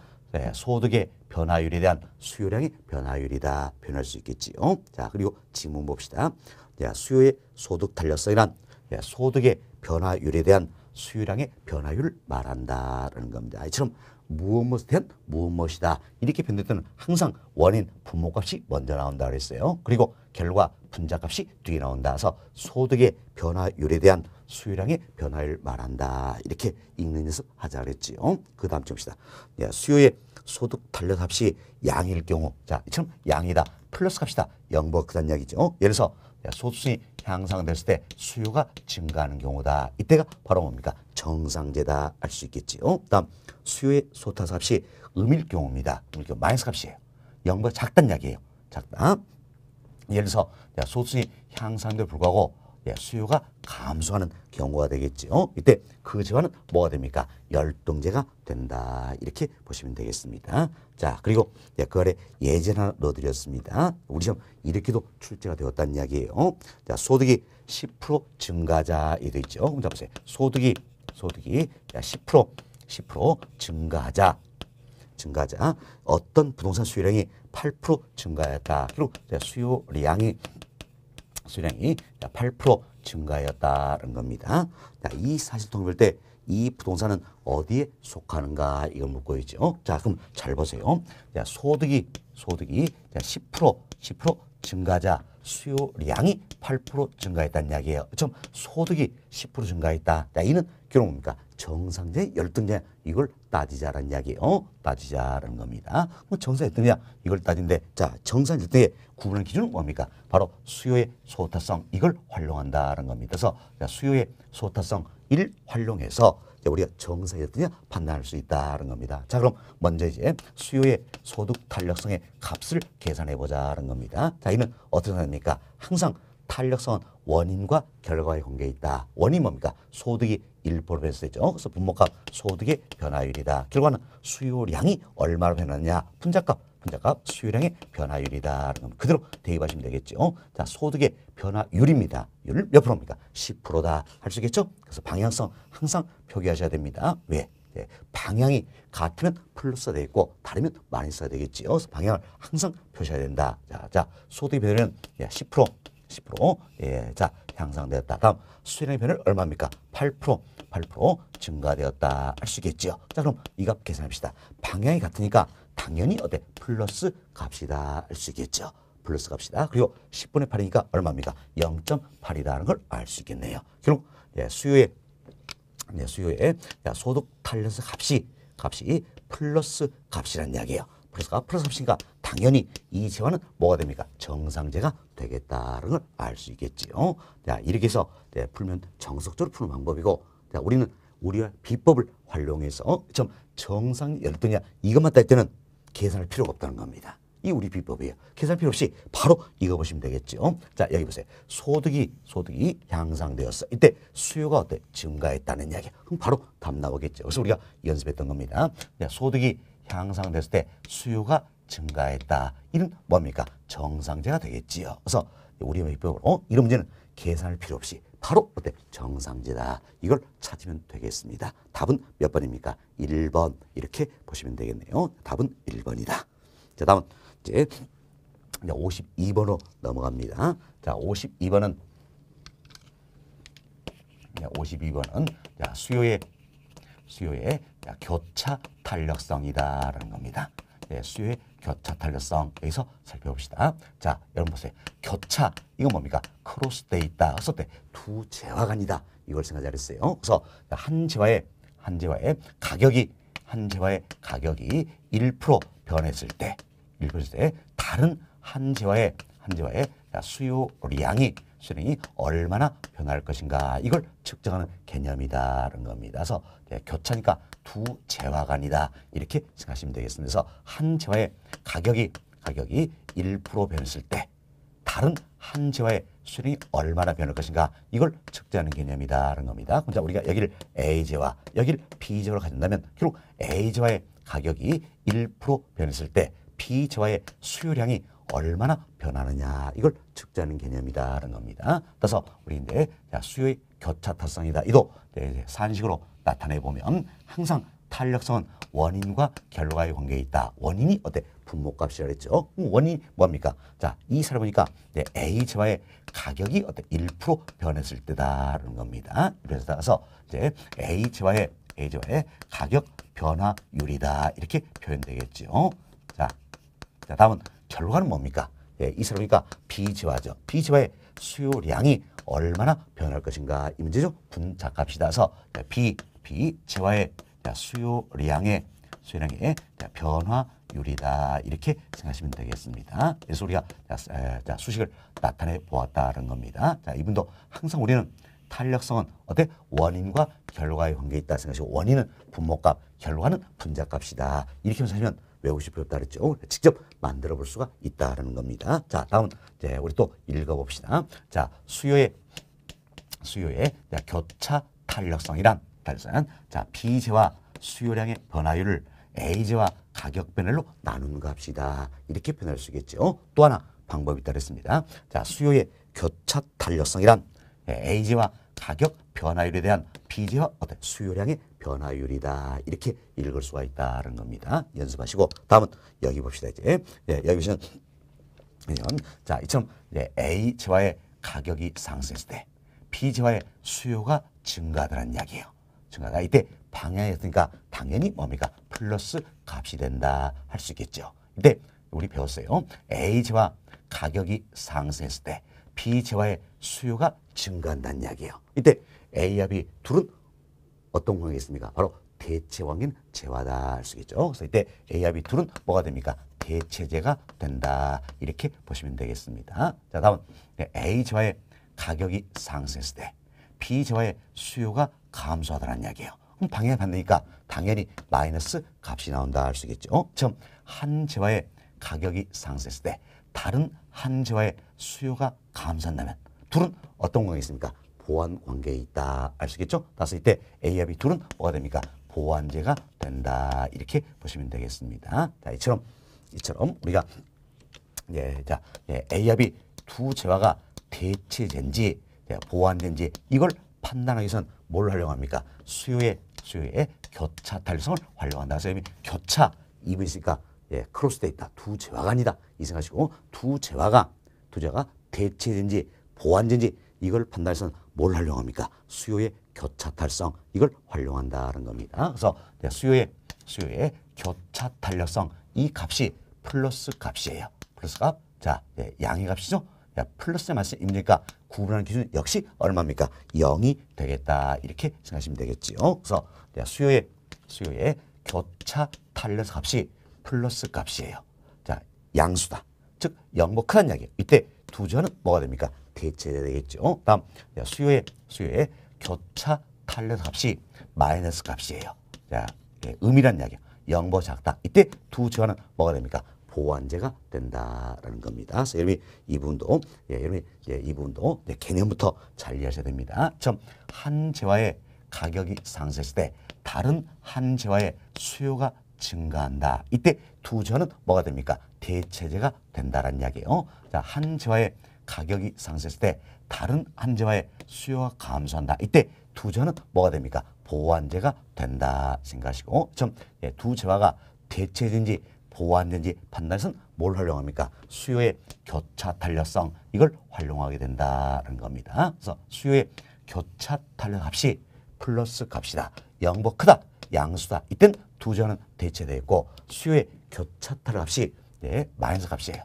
소득의 변화율에 대한 수요량의 변화율이다. 표현할 수 있겠지요. 자, 그리고 지문 봅시다. 자, 수요의 소득 탄력성이란 소득의 변화율에 대한 수요량의 변화율을 말한다라는 겁니다. 이처럼 무엇에 대한 무엇이다. 이렇게 표현될 때는 항상 원인 분모값이 먼저 나온다 그랬어요. 그리고 결과 분자값이 뒤에 나온다. 그래서 소득의 변화율에 대한 수요량의 변화율을 말한다. 이렇게 읽는 연습 하자 그랬지요. 그 다음 봅시다. 수요의 소득 탄력 값이 양일 경우, 자, 이처럼 양이다. 플러스 값이다. 0보다 크다는 이야기죠. 예를 들어서 소득이 향상됐을 때 수요가 증가하는 경우다. 이때가 바로 뭡니까? 정상제다 알 수 있겠지요. 다음 수요의 소타수 값이 음일 경우입니다. 마이너스 값이에요. 0보다 작다는 이야기예요. 작다. 예를 들어서 소득이 향상됨에 불구하고 수요가 감소하는 경우가 되겠지요. 이때 그 재화는 뭐가 됩니까? 열등제가 된다. 이렇게 보시면 되겠습니다. 자, 그리고 그 아래 예제 하나 넣어드렸습니다. 우리 시험 이렇게도 출제가 되었다는 이야기예요. 자, 소득이 10% 증가하자 이 되어 있죠. 그럼 자 보세요. 소득이 10% 증가하자. 어떤 부동산 수요량이 8% 증가했다. 그리고 수요량이 8% 증가하였다는 겁니다. 자, 이 사실통을 볼 때 이 부동산은 어디에 속하는가 이걸 묻고 있죠. 자, 그럼 잘 보세요. 자, 소득이 10% 증가하자 수요량이 8% 증가했다는 이야기예요. 좀 소득이 10% 증가했다. 자, 이는 결국 뭡니까? 정상제, 열등제 이걸 따지자라는 이야기예요. 따지자라는 겁니다. 뭐 정상 열등제 이걸 따진데, 자, 정상 열등제 구분하는 기준은 뭡니까? 바로 수요의 소타성 이걸 활용한다는 겁니다. 그래서 수요의 소타성 을 활용해서 우리가 정상 열등제 판단할 수 있다는 겁니다. 자, 그럼 먼저 이제 수요의 소득 탄력성의 값을 계산해 보자는 겁니다. 자, 이는 어떻게 생각합니까? 항상 탄력성은 원인과 결과의 관계에 있다. 원인 뭡니까? 소득이 1%로 변했죠. 그래서 분모값 소득의 변화율이다. 결과는 수요량이 얼마로 변하느냐. 분자값 수요량의 변화율이다. 그대로 대입하시면 되겠죠. 자, 소득의 변화율입니다. 율 몇 프로입니까? 10%다. 할 수 있겠죠? 그래서 방향성 항상 표기하셔야 됩니다. 왜? 네, 방향이 같으면 플러스가 되겠고 다르면 마이너스가 되겠지요. 그래서 방향을 항상 표시해야 된다. 자, 소득의 변화율은 10%. 예, 자, 향상되었다. 다음 수요량의 변화율 얼마입니까? 8% 증가되었다. 할 수 있겠죠. 자, 그럼 이 값 계산합시다. 방향이 같으니까 당연히 어때? 플러스 값이다. 할 수 있겠죠. 플러스 값이다. 그리고 10분의 8이니까 얼마입니까? 0.8이라는 걸 알 수 있겠네요. 결국 수요의 소득 탄력성 값이 플러스 값이란 이야기예요. 플러스 값이니까 당연히 이 재화는 뭐가 됩니까? 정상재가 되겠다는 걸 알 수 있겠지요. 자, 이렇게 해서 풀면 정석적으로 푸는 방법이고, 자, 우리는 우리의 비법을 활용해서 정상 열등이야 이것만 딸 때는 계산할 필요가 없다는 겁니다. 이 우리 비법이에요. 계산 필요 없이 바로 이거 보시면 되겠죠. 자, 여기 보세요. 소득이 향상되었어. 이때 수요가 어때? 증가했다는 이야기. 그럼 바로 답 나오겠죠. 그래서 우리가 연습했던 겁니다. 자, 소득이 향상됐을 때 수요가 증가했다. 이는 뭡니까? 정상재가 되겠지요. 그래서 우리 비법으로 이런 문제는 계산할 필요 없이 바로 어때? 정상재다. 이걸 찾으면 되겠습니다. 답은 몇 번입니까? 1번. 이렇게 보시면 되겠네요. 답은 1번이다. 자, 다음은 이제 52번으로 넘어갑니다. 자, 52번은 자, 수요의 교차 탄력성이다라는 겁니다. 네, 수요의 교차 탄력성 여기서 살펴봅시다. 자, 여러분 보세요. 교차 이건 뭡니까? 크로스돼 있다. 그래서 두 재화간이다. 이걸 생각 잘했어요. 그래서 한 재화의 가격이 1% 변했을 때 다른 한 재화의 수요량이 얼마나 변할 것인가 이걸 측정하는 개념이다라는 겁니다. 그래서 교차니까 두 재화간이다 이렇게 생각하시면 되겠습니다. 그래서 한 재화의 가격이 1% 변했을 때 다른 한 재화의 수요량이 얼마나 변할 것인가 이걸 측정하는 개념이다라는 겁니다. 그럼 우리가 여기를 A재화, 여기를 B재화로 가진다면 결국 A재화의 가격이 1% 변했을 때 B재화의 수요량이 얼마나 변하느냐 이걸 측정하는 개념이다라는 겁니다. 따라서 우리 이제 수요의 교차 탄력성이다. 이도 산식으로 나타내 보면 항상 탄력성은 원인과 결과의 관계에 있다. 원인이 어때? 분모값이라 그랬죠. 원인이 뭡니까? 자, 이 사를 보니까 A 재화의 가격이 어때? 1% 변했을 때다라는 겁니다. 그래서 따라서 이제 A 재화의 가격 변화율이다 이렇게 표현되겠죠. 자, 다음은 결과는 뭡니까? 이 사를 보니까 B 재화죠. B 재화의 수요량이 얼마나 변할 것인가 이 문제죠. 분자값이다. 그래서 B 재화의 수요량의 변화율이다 이렇게 생각하시면 되겠습니다. 그래서 우리가 수식을 나타내 보았다는 겁니다. 자, 이분도 항상 우리는 탄력성은 어때? 원인과 결과의 관계에 있다 생각하시고 원인은 분모값, 결과는 분자값이다. 이렇게 생각하면 외우실 필요 없다 그랬죠. 직접 만들어 볼 수가 있다는 겁니다. 자, 다음은 이제 우리 또 읽어봅시다. 자, 수요의 교차 탄력성이란 자, B재와 수요량의 변화율을 A재와 가격 변화율로 나누는 값이다. 이렇게 표현할 수 있겠죠. 또 하나 방법이 있다 그랬습니다. 자, 수요의 교차 탄력성이란 A재와 가격 변화율에 대한 B재와 수요량의 변화율이다. 이렇게 읽을 수가 있다는 겁니다. 연습하시고 다음은 여기 봅시다. 이제 여기 보시면 자, 이처럼 A재와의 가격이 상승했을 때 B재와의 수요가 증가하다는 이야기예요. 증가가 이때 방향이었으니까 당연히 뭡니까? 플러스 값이 된다 할 수 있겠죠. 이때 우리 배웠어요. A재와 가격이 상승했을 때 B재와의 수요가 증가한다는 이야기예요. 이때 A와 B 둘은 어떤 관계가 있습니까? 바로 대체 관계는 재화다 할 수 있겠죠. 그래서 이때 A와 B 둘은 뭐가 됩니까? 대체재가 된다. 이렇게 보시면 되겠습니다. 자, 다음 A재와의 가격이 상승했을 때 B재와의 수요가 감소하다는 이야기예요. 그럼 방향이 반대니까 당연히 마이너스 값이 나온다 할 수 있겠죠. 처음 한 재화의 가격이 상승했을 때 다른 한 재화의 수요가 감소한다면 둘은 어떤 관계가 있습니까? 보완 관계에 있다. 알 수 있겠죠? 따라서 이때 A와 B 둘은 뭐가 됩니까? 보완제가 된다. 이렇게 보시면 되겠습니다. 자, 이처럼 우리가 A와 B 두 재화가 대체된지 보완된지 이걸 판단하기 위해서는 뭘 활용합니까? 수요의 교차 탄력성을 활용한다. 그래서 여기 교차 이브 있으니까 크로스돼 있다. 두 재화가 아니다. 이 생각하시고 두 재화가 대체된지 보완된지 이걸 판단해서는 뭘 활용합니까? 수요의 교차 탄력성 이걸 활용한다는 겁니다. 그래서 수요의 교차 탄력성 이 값이 플러스 값이에요. 플러스 값. 자, 양의 값이죠. 플러스의 말씀입니까? 구분하는 기준 역시 얼마입니까? 0이 되겠다. 이렇게 생각하시면 되겠지요. 그래서 수요의 교차 탄력 값이 플러스 값이에요. 자, 양수다. 즉 0보다 크다는 이야기예요. 이때 두 저는 뭐가 됩니까? 대체되겠죠. 다음 수요의 교차 탄력 값이 마이너스 값이에요. 자, 음이란 이야기예요. 0보다 작다. 이때 두 저는 뭐가 됩니까? 보완제가 된다라는 겁니다. 그래서 여러분이 이 부분도 개념부터 잘 이해하셔야 됩니다. 한 재화의 가격이 상승했을 때 다른 한 재화의 수요가 증가한다. 이때 두 재화는 뭐가 됩니까? 대체제가 된다라는 이야기예요. 자, 한 재화의 가격이 상승했을 때 다른 한 재화의 수요가 감소한다. 이때 두 재화는 뭐가 됩니까? 보완제가 된다 생각하시고 두 재화가 대체된지 보완된지 판단해서는 뭘 활용합니까? 수요의 교차 탄력성 이걸 활용하게 된다는 겁니다. 그래서 수요의 교차 탄력 값이 플러스 값이다. 0보다 크다. 양수다. 이땐 두 저는 대체되어 있고 수요의 교차 탄력 값이 마이너스 값이에요.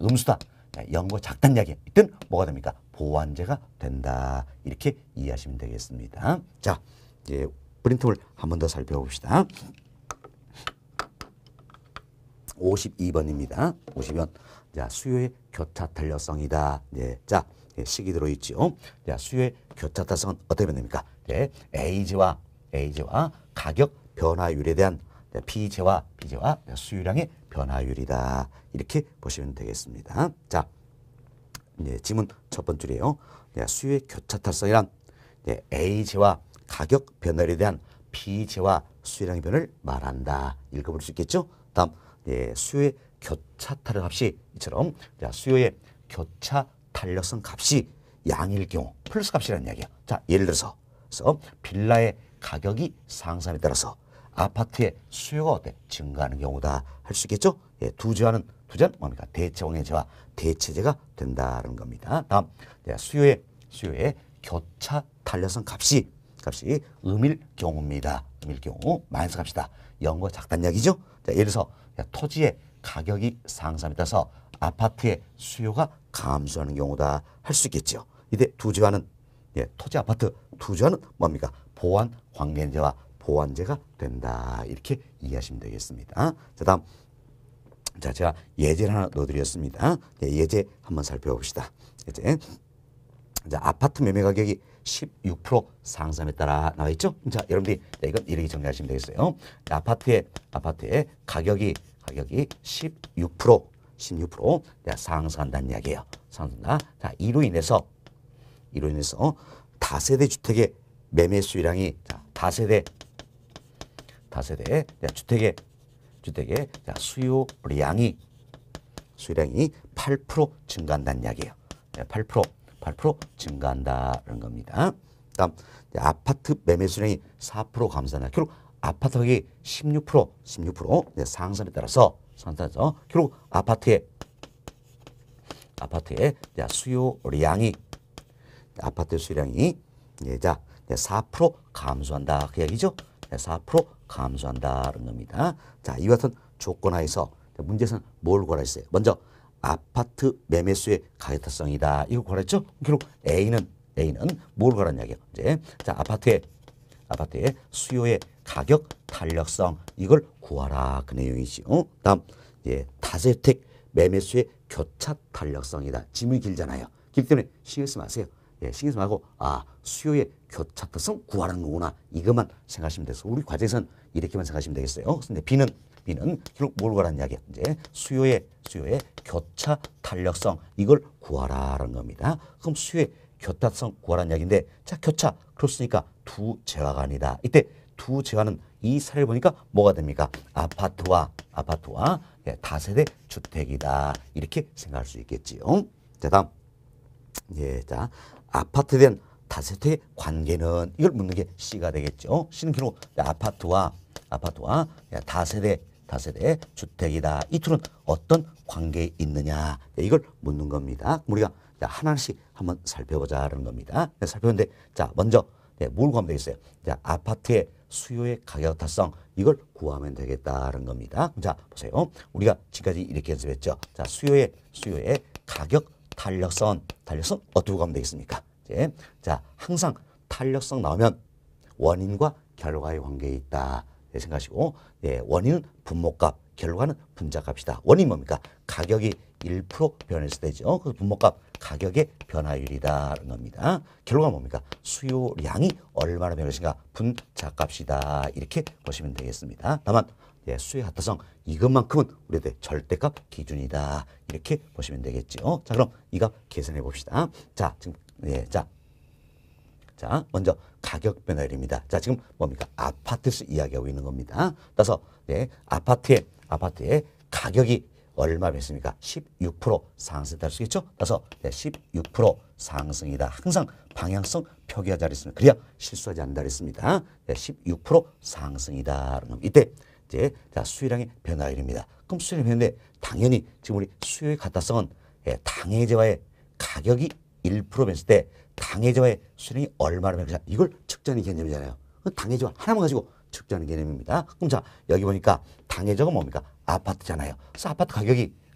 음수다. 0보다 작다는 이야기예요. 이땐 뭐가 됩니까? 보완제가 된다. 이렇게 이해하시면 되겠습니다. 자, 이제 프린트물 한 번 더 살펴봅시다. 52번입니다. 52번. 자, 수요의 교차 탄력성이다. 자, 식이 들어있죠. 자, 수요의 교차 탄력성은 어떻게 됩니까? A제와 가격 변화율에 대한 B제와 수요량의 변화율이다. 이렇게 보시면 되겠습니다. 자, 지문 첫 번째예요. 수요의 교차 탄력성이란 A제와 가격 변화율에 대한 B제와 수요량의 변화를 말한다. 읽어볼 수 있겠죠? 다음 수요의 교차 탄력 값이 이처럼 수요의 교차 탄력성 값이 양일 경우 플러스 값이라는 이야기야. 자, 예를 들어서 빌라의 가격이 상승함에 따라서 아파트의 수요가 어때? 증가하는 경우다 할 수 있겠죠? 두 재화는 뭡니까? 대체원의 재화, 대체제가 된다는 겁니다. 다음 수요의 교차 탄력성 값이 음일 경우입니다. 음일 경우 마이너스 값이다. 0보다 작다는 이야기죠? 자, 예를 들어서 토지의 가격이 상승함에 따라서 아파트의 수요가 감소하는 경우다 할 수 있겠죠. 이때 두 재화는 토지 아파트 두 재화는 뭡니까? 보완 관계제와 보완제가 된다. 이렇게 이해하시면 되겠습니다. 자, 다음 제가 예제를 하나 넣어드렸습니다. 예제 한번 살펴봅시다. 예제. 자, 아파트 매매 가격이 16% 상승에 따라 나와 있죠. 자, 여러분들이 이건 이렇게 정리하시면 되겠어요. 아파트의 가격이 16% 상승한다는 이야기예요. 상승한다. 자, 이로 인해서 다세대 주택의 매매 수요량이 다세대 주택의 수요량이 8% 증가한다는 이야기예요. 8% 증가한다는 겁니다. 다음 아파트 매매 수량이 4% 감소한다. 결국 아파트 가격이 16% 상승에 따라서 결국 아파트의 수요량이 4% 감소한다. 그 얘기죠. 4% 감소한다는 겁니다. 자, 이와 같은 조건 하에서 문제에서는 뭘 구하라 했어요? 먼저 아파트 매매수의 가격타성이다. 이거 구하랬죠? 결국 A는 뭘 구하라는 이야기예요? 이제 자, 아파트의 수요의 가격 탄력성 이걸 구하라 그 내용이죠. 다음 다세택 매매수의 교차 탄력성이다. 지문이 길잖아요. 길기 때문에 신경 쓰지 마세요. 신경 쓰지 말고 수요의 교차 탄력성 구하라는 거구나. 이것만 생각하시면 돼서 우리 과제에서는 이렇게만 생각하시면 되겠어요. 근데 B는 결국 뭘 구하라는 이야기야. 이제 수요의 교차 탄력성 이걸 구하라는 겁니다. 그럼 수요의 교차성 구하라는 이야기인데 자 교차 그렇으니까 두 재화가 아니다. 이때 두 재화는 이 사례를 보니까 뭐가 됩니까? 아파트와 예, 다세대 주택이다. 이렇게 생각할 수 있겠지요. 자 다음 예, 자 아파트에 대한 다세대의 관계는 이걸 묻는 게 C가 되겠죠. C는 결국 아파트와 예, 다세대 주택이다. 이 둘은 어떤 관계에 있느냐 이걸 묻는 겁니다. 우리가 하나씩 한번 살펴보자는 겁니다. 살펴보는데 자 먼저 뭘 구하면 되겠어요? 자 아파트의 수요의 가격 타성 이걸 구하면 되겠다는 겁니다. 자 보세요. 우리가 지금까지 이렇게 연습했죠. 자 수요의 가격 탄력성 어떻게 구하면 되겠습니까? 자 항상 탄력성 나오면 원인과 결과의 관계에 있다. 생각하시고 원인은 분모값, 결과는 분자값이다. 원인이 뭡니까? 가격이 1% 변했을 때죠. 그 분모값 가격의 변화율이다라는 겁니다. 결과가 뭡니까? 수요량이 얼마나 변했는가 분자값이다. 이렇게 보시면 되겠습니다. 다만 수요의 합타성 이것만큼은 우리한테 절대값 기준이다. 이렇게 보시면 되겠죠. 자 그럼 이 값 계산해 봅시다. 자 지금 자 먼저 가격 변화율입니다. 자 지금 뭡니까? 아파트에서 이야기하고 있는 겁니다. 따라서 아파트의 가격이 얼마 변했습니까? 16% 상승했다 할 수 있겠죠? 따라서 16% 상승이다. 항상 방향성 표기하지 않았습니다. 그래야 실수하지 않는다 그랬습니다. 16% 상승이다. 이때 자 수요량의 변화율입니다. 그럼 수요량의 변화인데 당연히 지금 우리 수요의 가타성은 당해제와의 가격이 1% 변했을 때 당해제와의 수요량이 얼마나 변했냐 이걸 측정하는 개념이잖아요. 당해제와 하나만 가지고 측정하는 개념입니다. 그럼 자 여기 보니까 당해제가 뭡니까? 아파트잖아요. 그래서 아파트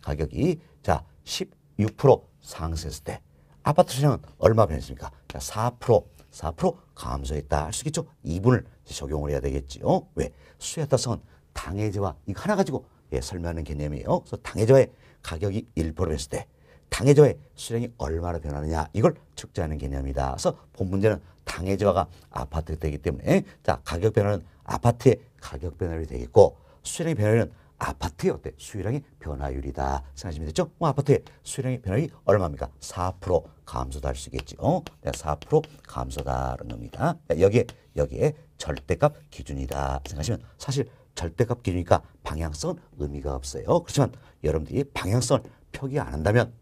가격이 자 16% 상승했을 때 아파트 수요량은 얼마 변했습니까? 자 4% 감소했다 할 수 있겠죠. 2분을 적용을 해야 되겠지요. 왜? 수요의 타성은 당해제와 이거 하나 가지고 설명하는 개념이에요. 그래서 당해제와의 가격이 1% 했을 때 당해제와의 수량이 얼마나 변하느냐 이걸 측정하는 개념이다. 그래서 본 문제는 당해제와가 아파트가 되기 때문에 자 가격 변화는 아파트의 가격 변화율이 되겠고 수량의 변화율은 아파트의 수요량의 변화율이다. 생각하시면 됐죠? 아파트의 수요량의 변화율이 얼마입니까? 4% 감소다 할 수 있겠죠. 4% 감소다라는 겁니다. 여기에 절대값 기준이다. 생각하시면 사실 절대값 기준이니까 방향성은 의미가 없어요. 그렇지만 여러분들이 방향성을 표기 안 한다면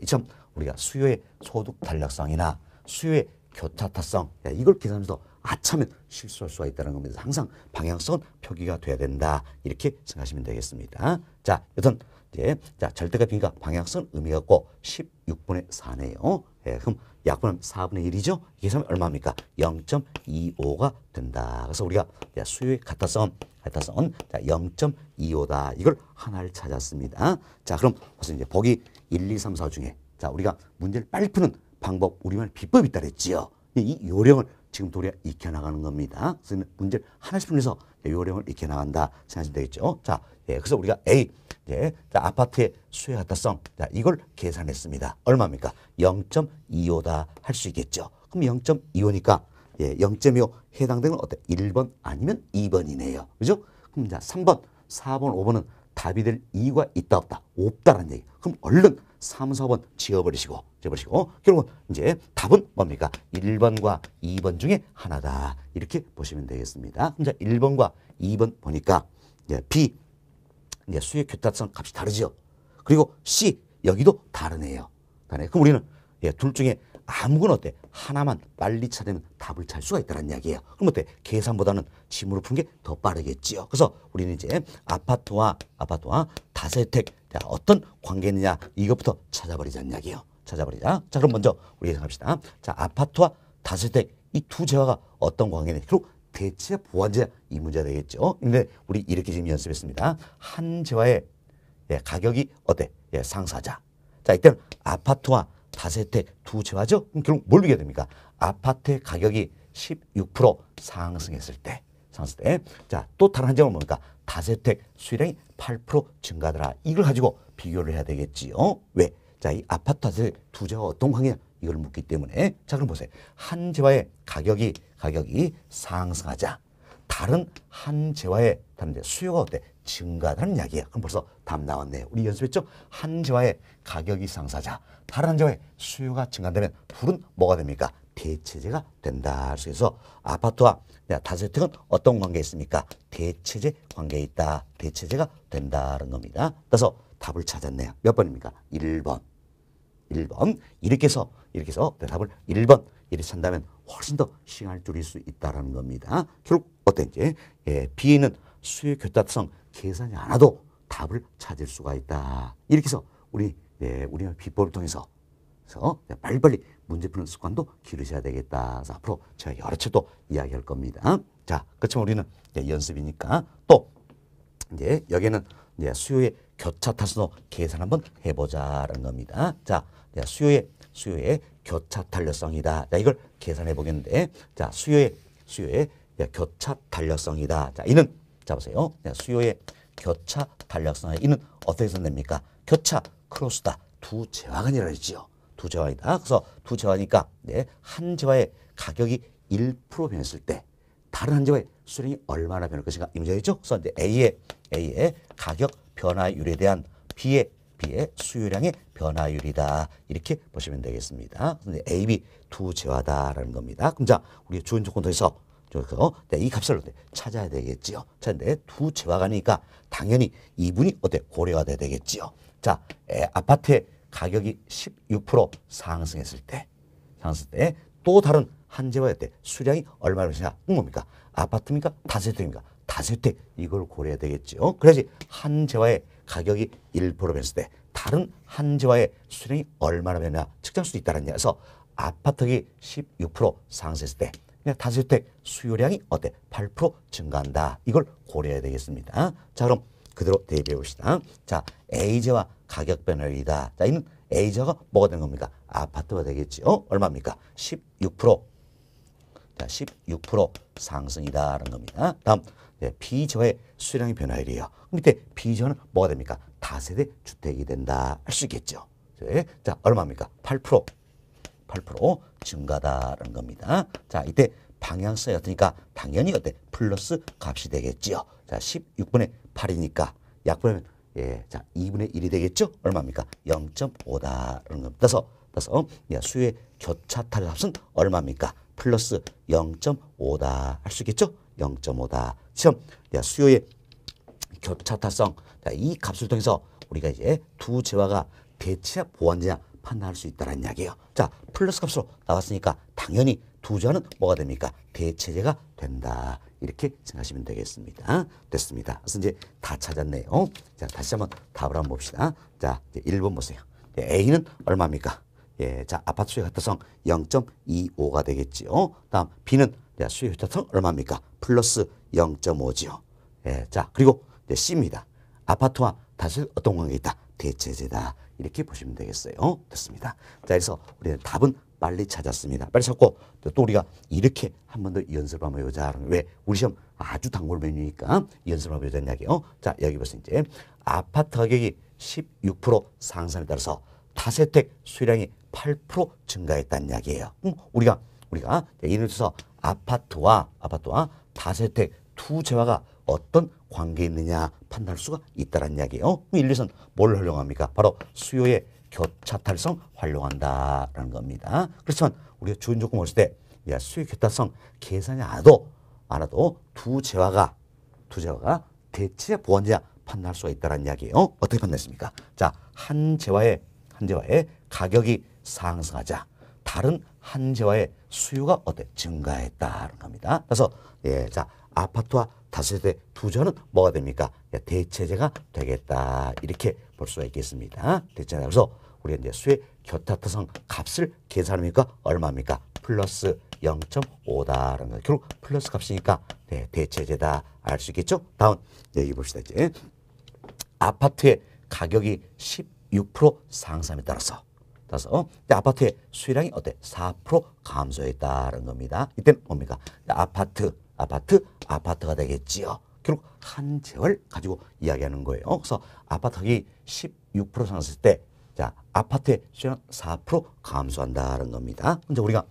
이처럼 우리가 수요의 소득 탄력성이나 수요의 교차타성 이걸 계산해서 아차면 실수할 수가 있다는 겁니다. 항상 방향성은 표기가 돼야 된다. 이렇게 생각하시면 되겠습니다. 자, 여튼 자 절대값이니까 방향성 의미가 없고 16분의 4네요. 그럼 약분하면 4분의 1이죠. 이게 하면 얼마입니까? 0.25가 된다. 그래서 우리가 수요의 가타성은 0.25다. 이걸 하나를 찾았습니다. 자, 그럼 벌써 이제 보기 1, 2, 3, 4 중에 자 우리가 문제를 빨리 푸는 방법 우리말 비법이 있다 그랬지요. 이 요령을 지금 우리가 익혀나가는 겁니다. 그래서 문제를 하나씩 풀면서 요령을 익혀나간다 생각하시면 되겠죠. 자, 그래서 우리가 A 자, 아파트의 수요 가타성 자 이걸 계산했습니다. 얼마입니까? 0.25다 할 수 있겠죠. 그럼 0.25니까 0.25 해당되는 1번 아니면 2번이네요. 그죠? 그럼 자 3번, 4번, 5번은 답이 될 이유가 있다 없다? 없다라는 얘기. 그럼 얼른 3, 4번 지워버리시고 결국은 이제 답은 뭡니까? 1번과 2번 중에 하나다. 이렇게 보시면 되겠습니다. 그럼 자 1번과 2번 보니까 B 수요 교차성 값이 다르죠. 그리고 C 여기도 다르네요. 그럼 우리는 둘 중에 아무거나 하나만 빨리 찾으면 답을 찾을 수가 있다는 이야기예요. 그럼 계산보다는 지문으로 푸는 게 더 빠르겠지요. 그래서 우리는 이제 아파트와 다세택 어떤 관계 있느냐 이것부터 찾아버리자는 이야기예요. 찾아버리자. 자 그럼 먼저 우리 생각합시다. 자 아파트와 다세택 이 두 재화가 어떤 관계냐. 그리고 대체 보완제 이 문제가 되겠죠. 근데 우리 이렇게 지금 연습했습니다. 한 재화의 가격이 상사자. 자 이때는 아파트와 다세택 두 재화죠. 그럼 결국 뭘 비교해야 됩니까? 아파트의 가격이 16% 상승했을 때. 자, 또 다른 한 점은 뭡니까? 다세택 수요량이 8% 증가하더라. 이걸 가지고 비교를 해야 되겠지요. 왜? 자, 이 아파트 다세택 두 재화가 어떤 관계냐? 이걸 묻기 때문에. 자, 그럼 보세요. 한 재화의 가격이 상승하자. 다른 한 재화의 다른 수요가 어때? 증가하다는 이야기예요. 그럼 벌써 답 나왔네요. 우리 연습했죠? 한 재화의 가격이 상승하자 다른 한 재화의 수요가 증가한다면 둘은 뭐가 됩니까? 대체제가 된다. 그래서 아파트와 다주택은 어떤 관계에 있습니까? 대체제 관계에 있다. 대체제가 된다는 겁니다. 그래서 답을 찾았네요. 몇 번입니까? 1번. 1번. 이렇게 해서 답을 1번 이렇게 찾는다면 훨씬 더 시간을 줄일 수 있다는 겁니다. 결국 어땠지? B에 있는 수요 교차성 계산이 안 와도 답을 찾을 수가 있다. 이렇게 해서 우리 비법을 통해서 빨리빨리 문제 푸는 습관도 기르셔야 되겠다. 그래서 앞으로 제가 여러 차례 또 이야기할 겁니다. 자, 그렇지만 우리는 연습이니까 또 이제 여기는 이제 수요의 교차 탄소 계산 한번 해보자라는 겁니다. 자, 수요의 교차 탄력성이다. 자, 이걸 계산해 보겠는데, 자, 수요의 교차 탄력성이다. 자, 이는 자 보세요. 수요의 교차 탄력성 이는 어떻게 써냅니까? 교차 크로스다. 두 재화간이라 했지요. 두 재화이다. 그래서 두 재화니까 한 재화의 가격이 1% 변했을 때 다른 한 재화의 수량이 얼마나 변할 것인가 이 문제였죠. 그래서 이제 A의 가격 변화율에 대한 B의 수요량의 변화율이다. 이렇게 보시면 되겠습니다. 근데 A, B 두 재화다라는 겁니다. 그럼 자, 우리 주은 조건 통해서 이 값을 찾아야 되겠지요. 자, 근데 두 재화가니까 당연히 이분이 고려가 돼야 되겠지요. 자, 아파트의 가격이 16% 상승했을 때 또 다른 한 재화의 수량이 얼마나 것이냐? 뭡니까? 아파트입니까? 다세대입니까? 다세대 이걸 고려해야 되겠죠. 그래야지 한 재화의 가격이 1% 변했을 때 다른 한 재화의 수량이 얼마나 변하냐 측정할 수 있다는 얘기야. 그래서 아파트가 16% 상승했을 때 다세대 수요량이 8% 증가한다. 이걸 고려해야 되겠습니다. 자, 그럼 그대로 대비해 봅시다. 자, A재화 가격 변화율이다. 자, 이는 A재화가 뭐가 되는 겁니까? 아파트가 되겠죠. 얼마입니까? 16%. 자, 16% 상승이다라는 겁니다. 다음 B재화의 수량의 변화율이에요. 밑에 B재화는 뭐가 됩니까? 다세대 주택이 된다 할 수 있겠죠. 자, 얼마입니까? 8% 증가다라는 겁니다. 자, 이때 방향성이었으니까 당연히 플러스 값이 되겠지요. 자, 16분의 8이니까 약분하면 자, 2분의 1이 되겠죠? 얼마입니까? 0.5다라는 겁니다. 그래서 수요의 교차 탄력값은 얼마입니까? 플러스 0.5다 할 수 있겠죠? 0.5다. 시험 수요의 교차 탄성 이 값을 통해서 우리가 이제 두 재화가 대체냐 보완제냐 판단할 수 있다는 이야기예요. 자, 플러스 값으로 나왔으니까 당연히 두 재화는 뭐가 됩니까? 대체제가 된다. 이렇게 생각하시면 되겠습니다. 됐습니다. 그래서 이제 다 찾았네요. 자, 다시 한번 답을 한번 봅시다. 자, 이제 1번 보세요. A는 얼마입니까? 자, 아파트 수요 효과성 0.25가 되겠지요. 다음 B는 수요 효과성 얼마입니까? 플러스 0.5지요. 자, 그리고 C입니다. 아파트와 다시 어떤 관계가 있다? 대체제다. 이렇게 보시면 되겠어요. 됐습니다. 자, 그래서 우리는 답은 빨리 찾았습니다. 빨리 찾고 또 우리가 이렇게 한 번 더 연습을 한번 해보자. 왜? 우리 시험 아주 단골 메뉴니까 연습을 한번 해보자는 이야기예요. 자, 여기 보세요. 이제 아파트 가격이 16% 상승에 따라서 다세택 수량이 8% 증가했다는 이야기예요. 우리가 예를 들어서 아파트와 다세택 두 재화가 어떤 관계에 있느냐 판단할 수가 있다는 이야기예요. 예를 들어서 뭘 활용합니까? 바로 수요의 교차탈성 활용한다라는 겁니다. 그렇지만 우리가 주은 조건 볼 때 수요 교차성 계산이 안 와도 두 재화가 대체 보완제야 판단할 수가 있다는 이야기예요. 어떻게 판단했습니까? 자, 한 재화의 가격이 상승하자 다른 한 재화의 수요가 증가했다는 겁니다. 그래서 자, 아파트와 다세대 두 재화는 뭐가 됩니까? 대체제가 되겠다. 이렇게 볼 수가 있겠습니다. 대체제가. 그래서 우리가 이제 수의 교차타성 값을 계산하니까 얼마입니까? 플러스 0.5다라는 거예요. 결국 플러스 값이니까 대체제다 알 수 있겠죠? 다음 여기 봅시다. 이제 아파트의 가격이 16% 상승함에 따라서 아파트의 수요량이 4% 감소했다는 겁니다. 이때는 뭡니까? 아파트가 되겠지요. 결국 한 재화를 가지고 이야기하는 거예요. 그래서 아파트 가격이 16% 상승했을 때 자, 아파트의 수요는 4% 감소한다는 겁니다. 이제 우리가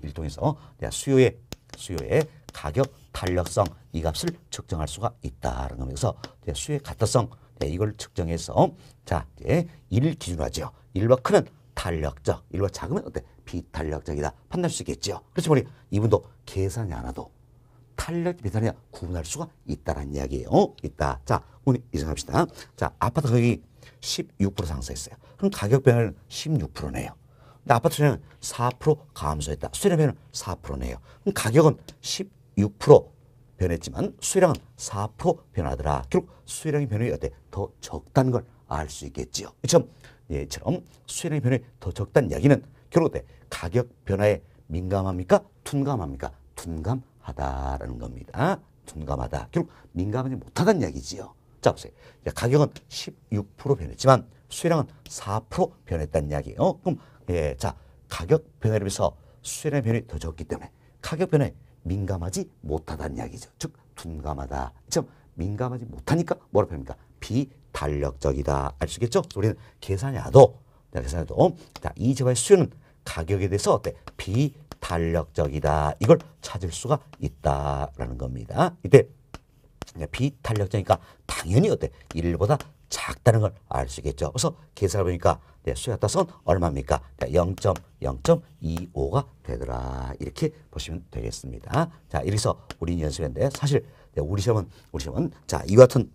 일통해서 수요의 가격 탄력성 이 값을 측정할 수가 있다는 겁니다. 그래서 수의 가타성 이걸 측정해서 자 이제 1을 기준으로 하죠. 1과 크면 탄력적, 1과 작으면 어때? 비탄력적이다 판단할 수 있겠죠. 그렇지 우리 이분도 계산이 안 와도 탄력 비탄력 구분할 수가 있다는 이야기예요. 있다. 자 우리 이상합시다. 자 아파트 가격이 16% 상승했어요. 그럼 가격 변화는 16%네요. 근데 아파트 수요는 4% 감소했다. 수요량 변화는 4%네요. 그럼 가격은 16% 변했지만 수요량은 4% 변하더라. 결국 수요량의 변화가 어때? 더 적다는 걸 알 수 있겠지요. 얘처럼 수요량의 변화가 더 적다는 이야기는 결국 어때? 가격 변화에 민감합니까? 둔감합니까? 둔감하다라는 겁니다. 둔감하다. 결국 민감하지 못하다는 이야기지요. 자 보세요. 가격은 16% 변했지만 수요량은 4% 변했다는 이야기예요. 그럼 자 가격 변화에 비해서 수요량의 변화가 더 적기 때문에 가격 변화에 민감하지 못하다는 이야기죠. 즉 둔감하다. 즉 민감하지 못하니까 뭐라고 합니까? 비탄력적이다. 알 수 있겠죠? 우리는 계산해도 자, 이 재화의 수요는 가격에 대해서 어때? 비탄력적이다. 이걸 찾을 수가 있다라는 겁니다. 이때 비탄력적이니까 당연히 어때? 1보다 작다는 걸 알 수 있겠죠. 그래서 계산해 보니까 수요 가타성은 얼마입니까? 0.025가 되더라. 이렇게 보시면 되겠습니다. 자, 이래서 우리 연습했는데 사실 우리 시험은 자, 이와 같은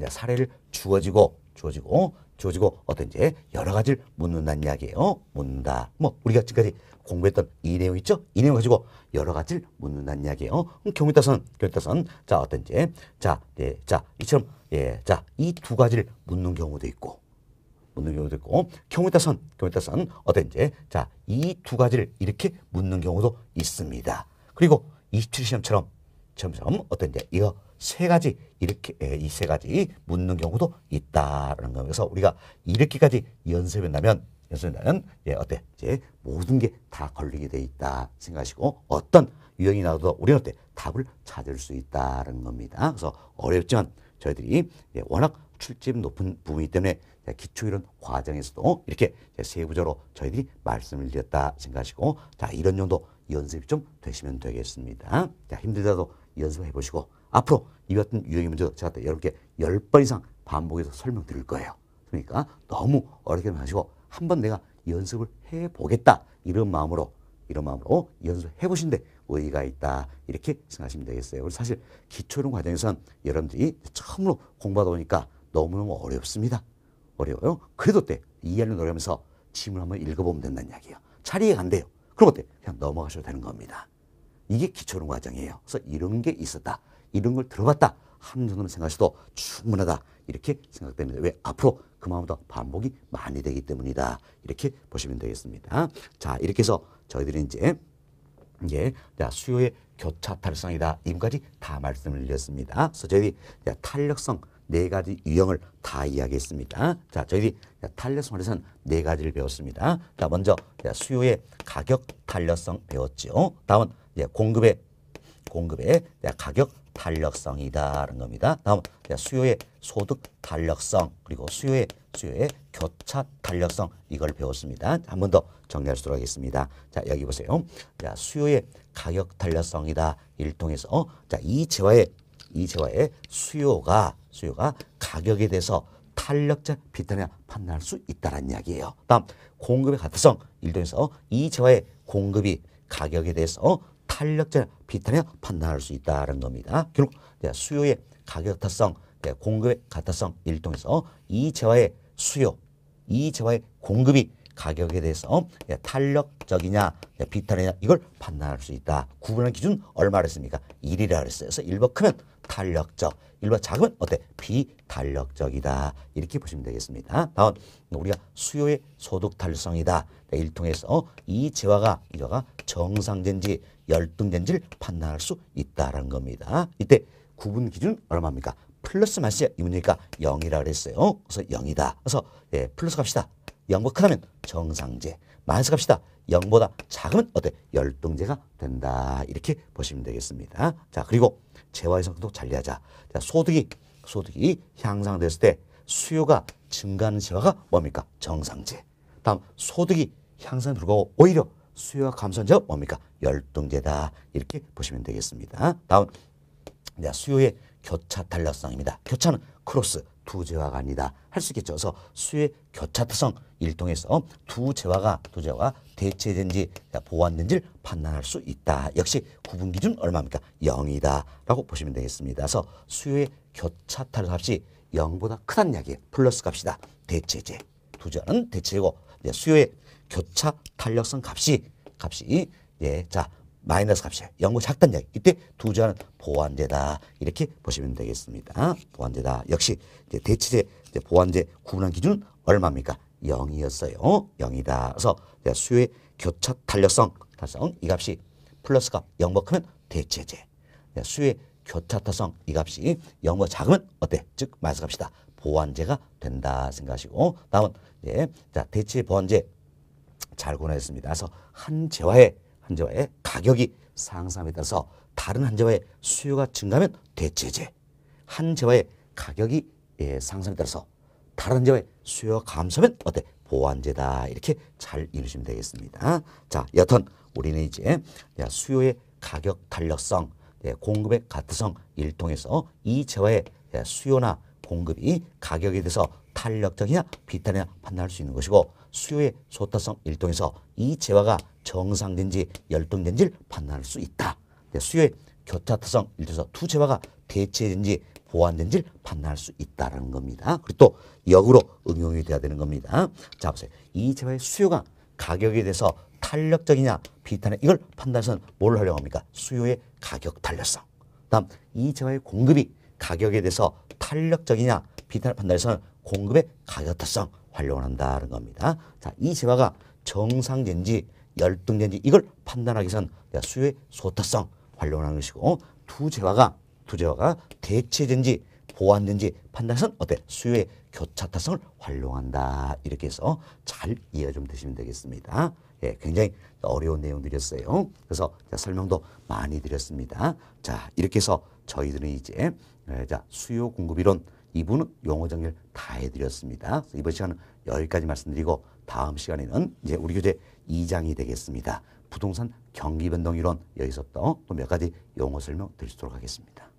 사례를 주어지고 어떤지 여러 가지를 묻는다는 이야기예요. 묻는다. 뭐 우리가 지금까지 공부했던 이 내용 있죠? 이 내용 가지고 여러 가지를 묻는다는 이야기예요. 그럼 경우에 따라서는 자 어떤지 자 이처럼 자 이 두 가지를 묻는 경우도 있고 경우에 따라서는 어떤지 자 이 두 가지를 이렇게 묻는 경우도 있습니다. 그리고 27시험처럼 어떤지 이거 세 가지 이렇게 이 세 가지 묻는 경우도 있다라는 거. 그래서 우리가 이렇게까지 연습한다면 어때? 이제 모든 게 다 걸리게 돼 있다 생각하시고 어떤 유형이 나와도 우리는 어때? 답을 찾을 수 있다는 겁니다. 그래서 어렵지만 저희들이 워낙 출제율 높은 부분이기 때문에 기초이론 과정에서도 이렇게 세부적으로 저희들이 말씀을 드렸다 생각하시고 자 이런 정도 연습이 좀 되시면 되겠습니다. 자 힘들다도 연습해 보시고 앞으로 이 같은 유형의 문제 제가 여러분께 10번 이상 반복해서 설명드릴 거예요. 그러니까 너무 어렵게 하시고 한번 내가 연습을 해보겠다 이런 마음으로 연습해 보신데 의의가 있다 이렇게 생각하시면 되겠어요. 그래서 사실 기초이론 과정에서는 여러분들이 처음으로 공부하다 보니까 너무너무 어렵습니다. 어려워요. 그래도 어때? 이해하려고 노력하면서 지문을 한번 읽어보면 된다는 이야기예요. 잘 이해가 안 돼요. 그럼 어때? 그냥 넘어가셔도 되는 겁니다. 이게 기초이론 과정이에요. 그래서 이런 게 있었다. 이런 걸 들어봤다. 하는 정도는 생각하셔도 충분하다. 이렇게 생각됩니다. 왜? 앞으로 그만보다 반복이 많이 되기 때문이다. 이렇게 보시면 되겠습니다. 자, 이렇게 해서 저희들이 이제 자, 수요의 교차 탄력성이다. 지금까지 다 말씀을 드렸습니다. 그래서 저희들이 탄력성 네 가지 유형을 다 이야기했습니다. 자, 저희들이 탄력성에 대해서는 네 가지를 배웠습니다. 자, 먼저 수요의 가격 탄력성 배웠죠. 다음은 공급의 가격 탄력성이다라는 겁니다. 다음 수요의 소득 탄력성 그리고 수요의 교차 탄력성 이걸 배웠습니다. 한 번 더 정리할 수 있도록 하겠습니다. 자 여기 보세요. 자 수요의 가격 탄력성이다. 이를 통해서 자 이 재화의 수요가 가격에 대해서 탄력자 비탄력 판단할 수 있다는 이야기예요. 다음 공급의 가타성 이를 통해서 이 재화의 공급이 가격에 대해서 탄력자 비탄력 판단할 수 있다는 겁니다. 결국 수요의 가격 타성, 공급의 가타성 이를 통해서 이 재화의 수요, 이 재화의 공급이 가격에 대해서 탄력적이냐 비탄력이냐 이걸 판단할 수 있다. 구분하는 기준 얼마나 했습니까? 1이라 그랬어요. 그래서 1번 크면 탄력적, 1번 작으면 어때? 비탄력적이다. 이렇게 보시면 되겠습니다. 다음 우리가 수요의 소득 탄력성이다. 이를 통해서 이 재화가 정상된지 열등된지를 판단할 수 있다는 겁니다. 이때 구분 기준 얼마입니까? 플러스 마이너스 이 문제니까 0이라 그랬어요. 그래서 0이다. 그래서 플러스 값이다. 0보다 크다면 정상제. 마이너스 값이다. 0보다 작으면 어때? 열등제가 된다. 이렇게 보시면 되겠습니다. 자 그리고 재화의 성격도 관리하자. 자, 소득이 향상됐을 때 수요가 증가하는 재화가 뭡니까? 정상제. 다음 소득이 향상에 불구하고 오히려 수요가 감소한 재화 뭡니까? 열등제다 이렇게 보시면 되겠습니다. 다음 수요의 교차 탄력성입니다. 교차는 크로스 두 재화가 아니다 할 수 있겠죠. 그래서 수요의 교차 특성 일통해서 두 재화가 대체된지 보완된지를 판단할 수 있다. 역시 구분 기준 얼마입니까? 0이다 라고 보시면 되겠습니다. 그래서 수요의 교차 탄력 값이 0보다 크다는 이야기예요. 플러스 값이다. 대체제. 두 재화는 대체고 수요의 교차 탄력성 값이 자 마이너스 값이에요. 0보다 작다는 이야기. 이때 두 재화는 보완제다 이렇게 보시면 되겠습니다. 보완제다. 역시 대체제 보완제 구분한 기준은 얼마입니까? 0이었어요. 0이다. 그래서 수요의 교차 탄력성 이 값이 플러스 값 0보다 크면 대체제. 수요의 교차 탄력성 이 값이 0보다 작으면 어때? 즉 마이너스 값이다. 보완제가 된다 생각하시고 다음은 자 대체 보완제 잘 구분했습니다. 그래서 한 재화의 가격이 상승함에 따라서 다른 한 재화의 수요가 증가하면 대체제. 한 재화의 가격이 상승에 따라서 다른 재화의 수요가 감소하면 어때? 보완제다. 이렇게 잘 이루시면 되겠습니다. 자, 여튼 우리는 이제 수요의 가격 탄력성, 공급의 가트성 일통해서 이 재화의 수요나 공급이 가격에 대해서 탄력적이냐 비탄이냐 판단할 수 있는 것이고 수요의 소타성 일통해서 이 재화가 정상된지 열등된지를 판단할 수 있다. 수요의 교차타성 일통해서 두 재화가 대체된지 보완된지를 판단할 수 있다는 겁니다. 그리고 또 역으로 응용이 돼야 되는 겁니다. 자 보세요. 이 재화의 수요가 가격에 대해서 탄력적이냐 비탄이냐 이걸 판단해서는 뭘 하려고 합니까? 수요의 가격 탄력성. 다음 이 재화의 공급이 가격에 대해서 탄력적이냐 비탄을 판단해서는 공급의 가격 탄력성 활용을 한다는 겁니다. 자, 이 재화가 정상된지 열등된지 이걸 판단하기 위해서는 수요의 소타성 활용을 하는 것이고 두 재화가 대체된지 보완된지 판단해서는 어때? 수요의 교차타성을 활용한다. 이렇게 해서 잘 이해 좀 되시면 되겠습니다. 굉장히 어려운 내용들이었어요. 그래서 설명도 많이 드렸습니다. 자, 이렇게 해서 저희들은 이제 수요 공급 이론 2부는 용어 정리를 다 해드렸습니다. 이번 시간은 여기까지 말씀드리고 다음 시간에는 이제 우리 교재 2장이 되겠습니다. 부동산 경기 변동 이론 여기서 또 몇 가지 용어 설명 드리도록 하겠습니다.